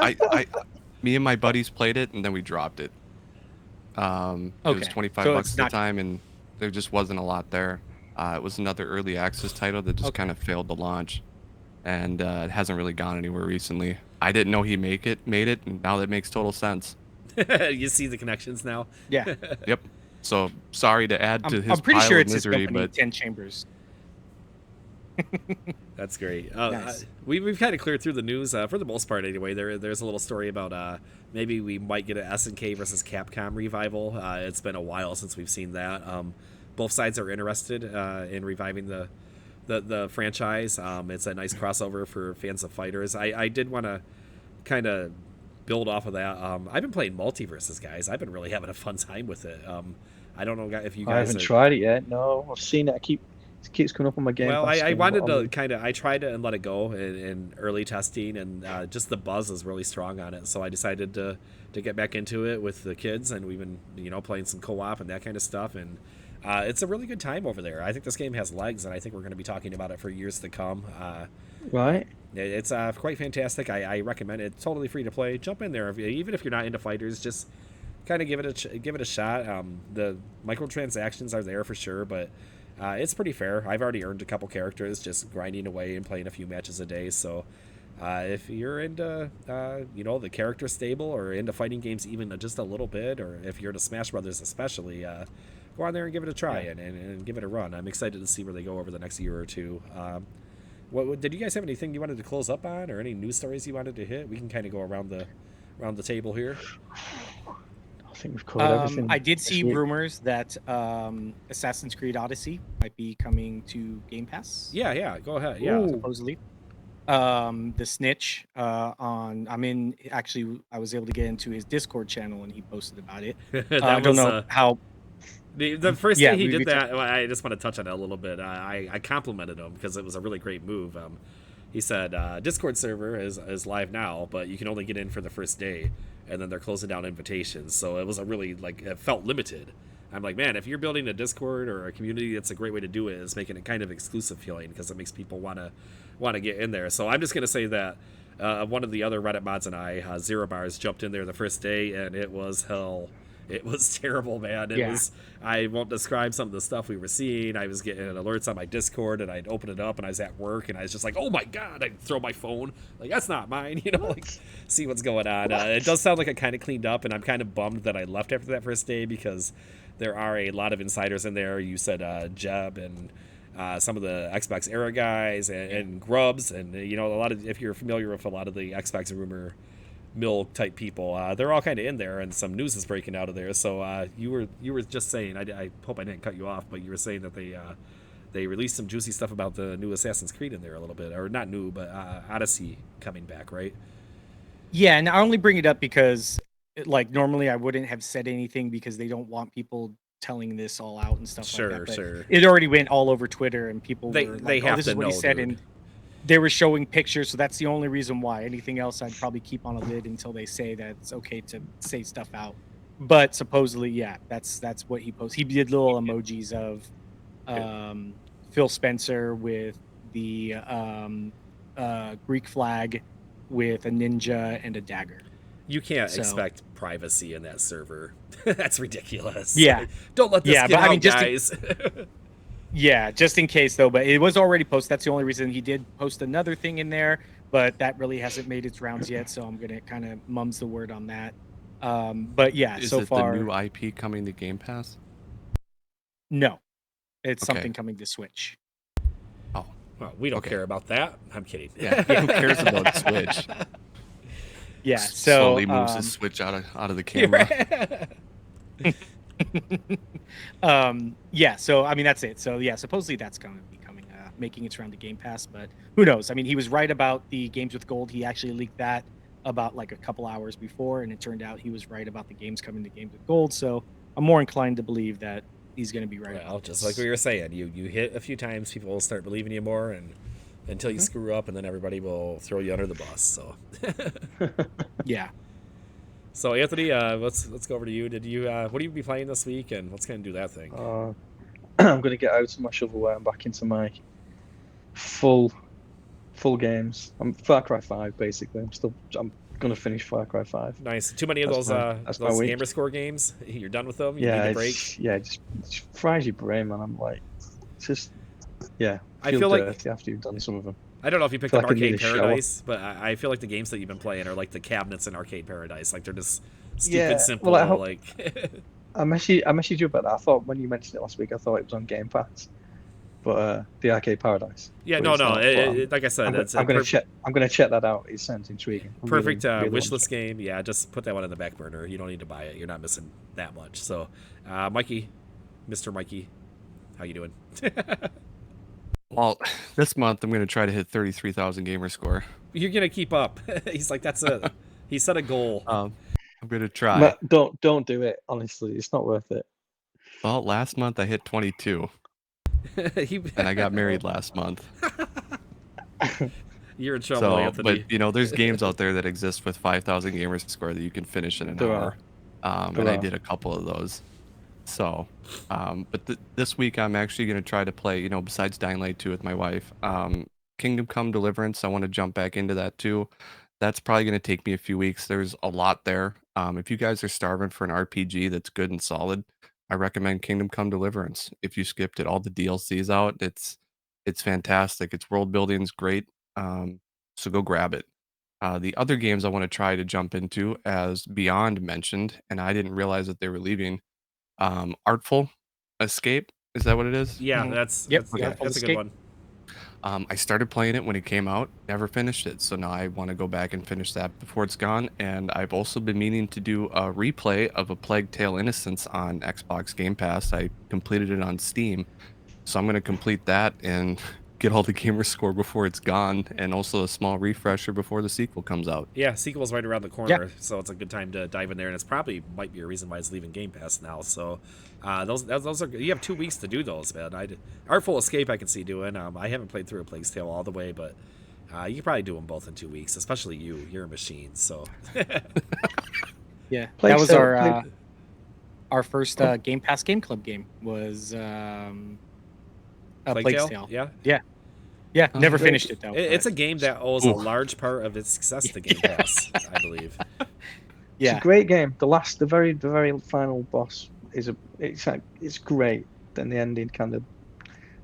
me and my buddies played it, and then we dropped it. It was $25 at the time, and there just wasn't a lot there. It was another early access title that just kind of failed to launch, and it hasn't really gone anywhere recently. I didn't know he made it, and now that makes total sense. You see the connections now. Yeah. Yep. So sorry to add to his I'm pretty pile sure of it's misery, his company, but 10 Chambers. That's great. Nice. We've kind of cleared through the news for the most part anyway. There's a little story about maybe we might get an SNK versus Capcom revival. It's been a while since we've seen that. Both sides are interested in reviving the franchise. It's a nice crossover for fans of fighters. I did want to kind of build off of that. I've been playing Multiverses, guys. I've been really having a fun time with it. I don't know if you guys. I haven't tried it yet. No, I've seen it. It keeps coming up on my game. Well, I wanted to I tried it and let it go in early testing, and just the buzz is really strong on it. So I decided to get back into it with the kids, and we've been playing some co-op and that kind of stuff, and it's a really good time over there. I think this game has legs, and I think we're going to be talking about it for years to come. Right. It's quite fantastic. I recommend it. It's totally free to play. Jump in there, even if you're not into fighters. Just kind of give it a shot. The microtransactions are there for sure, but it's pretty fair. I've already earned a couple characters just grinding away and playing a few matches a day. So if you're into the character stable or into fighting games even just a little bit, or if you're into Smash Brothers especially, go on there and give it a try and give it a run. I'm excited to see where they go over the next year or two. What did you guys have anything you wanted to close up on, or any news stories you wanted to hit? We can kind of go around the table here. I think we've covered everything. I did see rumors that Assassin's Creed Odyssey might be coming to Game Pass. Yeah, go ahead. Yeah, supposedly. The Snitch I was able to get into his Discord channel, and he posted about it. I don't know how. The first day he did that, I just want to touch on it a little bit. I complimented him because it was a really great move. He said Discord server is live now, but you can only get in for the first day, and then they're closing down invitations. So it was a really it felt limited. I'm like, man, if you're building a Discord or a community, that's a great way to do it. Is making it kind of exclusive feeling because it makes people want to get in there. So I'm just gonna say that one of the other Reddit mods and I, Zero Bars, jumped in there the first day, and it was hell. It was terrible, man. It was. I won't describe some of the stuff we were seeing. I was getting alerts on my Discord, and I'd open it up, and I was at work, and I was just like, "Oh my god!" I'd throw my phone, like that's not mine, see what's going on. It does sound like I kind of cleaned up, and I'm kind of bummed that I left after that first day because there are a lot of insiders in there. You said Jeb and some of the Xbox era guys and Grubs, and a lot of, if you're familiar with a lot of the Xbox rumor mill type people, they're all kind of in there, and some news is breaking out of there. So you were just saying, I hope I didn't cut you off, but you were saying that they released some juicy stuff about the new Assassin's Creed in there a little bit, or not new, but Odyssey coming back, right? Yeah, and I only bring it up because normally I wouldn't have said anything because they don't want people telling this all out and stuff like that. But Sure. It already went all over Twitter, and people were like, they have this to is what he know, said, dude. and they were showing pictures, so that's the only reason why. Anything else, I'd probably keep on a lid until they say that it's okay to say stuff out. But supposedly, yeah, that's what he posted. He did little emojis of Phil Spencer with the Greek flag with a ninja and a dagger. You can't expect privacy in that server. That's ridiculous. Yeah. Don't let this get out, guys. Yeah, just in case though, but it was already posted. That's the only reason. He did post another thing in there, but that really hasn't made its rounds yet, so I'm gonna kind of mum's the word on that. But yeah, Is so it far the new IP coming to Game Pass? no, it's Okay. something coming to Switch. Oh, Well, we don't Okay. care about that. I'm kidding. yeah. Who cares about Switch? Yeah, so Slowly moves the Switch out of the camera. yeah, so I mean that's it. So yeah, supposedly that's going to be coming, making its round to Game Pass, but who knows? I mean, he was right about the games with gold. He actually leaked that about a couple hours before, and it turned out he was right about the games coming to games with gold. So I'm more inclined to believe that he's going to be right. Well, about just this. like we were saying, you hit a few times, people will start believing you more, and until you screw up, and then everybody will throw you under the bus. So, Yeah. so Anthony, let's go over to you. Did you what do you be playing this week, and let's kind of do that thing? I'm going to get out of my shovelware and back into my full games. I'm Far Cry 5 basically. I'm going to finish Far Cry 5. Nice. Too many of That's those my week. gamer score games. You're done with them. You Yeah, need a break. it just fries your brain, man. I'm like, it's just I feel feel like dirty after you've done some of them. I don't know if you picked feel up like I need Arcade a shower. Paradise, but I feel like the games that you've been playing are like the cabinets in Arcade Paradise. Like they're just stupid Yeah, simple. well, like I messaged you about that. I thought when you mentioned it last week, I thought it was on Game Pass, but the Arcade Paradise. yeah, but no, it's no. not, but Like I said, I'm going to check that out. It sounds intriguing. I perfect really wish want list to. game. Yeah, just put that one in the back burner. You don't need to buy it. You're not missing that much. So, Mikey, Mr. Mikey, how you doing? Well, this month I'm going to try to hit 33,000 gamer score. You're gonna keep up. He's like, that's a. He set a goal. I'm going to try. No, don't do it. Honestly, it's not worth it. Well, last month I hit 22, and I got married last month. You're in trouble, So, Anthony. but there's games out there that exist with 5,000 gamer score that you can finish in an There hour. And I did a couple of those. So, but this week I'm actually going to try to play, besides Dying Light 2 with my wife, Kingdom Come Deliverance. I want to jump back into that too. That's probably going to take me a few weeks. There's a lot there. If you guys are starving for an RPG that's good and solid, I recommend Kingdom Come Deliverance. If you skipped it, all the DLC's out. It's fantastic. Its world building's great. So go grab it. The other games I want to try to jump into, as Beyond mentioned, and I didn't realize that they were leaving. Artful Escape, is that what it is? Yeah, Mhm. that's Yep, that's, yeah, that's a good Escape. one. I started playing it when it came out, never finished it, so now I want to go back and finish that before it's gone. And I've also been meaning to do a replay of A Plague Tale: Innocence on Xbox Game Pass. I completed it on Steam, so I'm going to complete that and get all the gamer score before it's gone, and also a small refresher before the sequel comes out. Yeah, sequel's right around the corner, so it's a good time to dive in there, and it's probably might be a reason why it's leaving Game Pass now. So, those are you have 2 weeks to do those, man. Artful Escape I can see doing. I haven't played through A Plague's Tale all the way, but You could probably do them both in 2 weeks, especially you. You're a machine, so. Yeah, Plague that was Tale- our first Game Pass Game Club game was Plague Plague's Tale? Tale. Yeah. Yeah, never great. finished it though. It's a but- game that owes a Oof. large part of its success to Game Pass, I believe. It's yeah. a great game. The very final boss it's great. Then the ending kind of.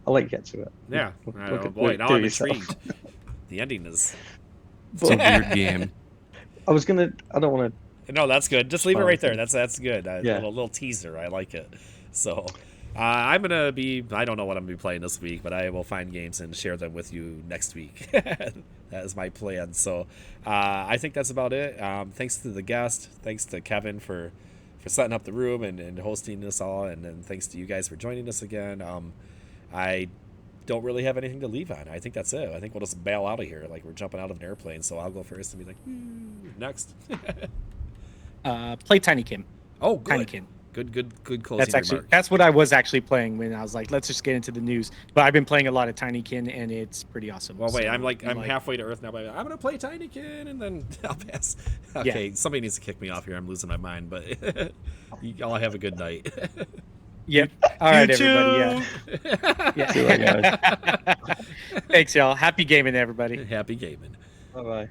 I'll let you get to it. Yeah. Look at- Boy, do now it I'm yourself. intrigued. The ending is. It's a weird game. I was gonna. I don't want to. No, that's good. Just leave it Fine, right there. thanks. That's good. Yeah. Little teaser. I like it. So, I'm gonna be. I don't know what I'm gonna be playing this week, but I will find games and share them with you next week. That is my plan. So, I think that's about it. Thanks to the guest. Thanks to Kevin for setting up the room and hosting this all, and then thanks to you guys for joining us again. I don't really have anything to leave on. I think that's it. I think we'll just bail out of here like we're jumping out of an airplane. So I'll go first and be like, next. Play Tinykin. Oh, good. Tinykin. Good closing That's actually remark. that's what I was actually playing when I was like, let's just get into the news. But I've been playing a lot of Tinykin and it's pretty awesome. Well, wait, So, I'm halfway to Earth now, but I'm gonna play Tinykin and then I'll pass. Okay, somebody needs to kick me off here. I'm losing my mind, but you all have a good night. Yep. All right, You everybody. too. Yeah. See you later, guys. Thanks, y'all. Happy gaming, everybody. Happy gaming. Bye bye.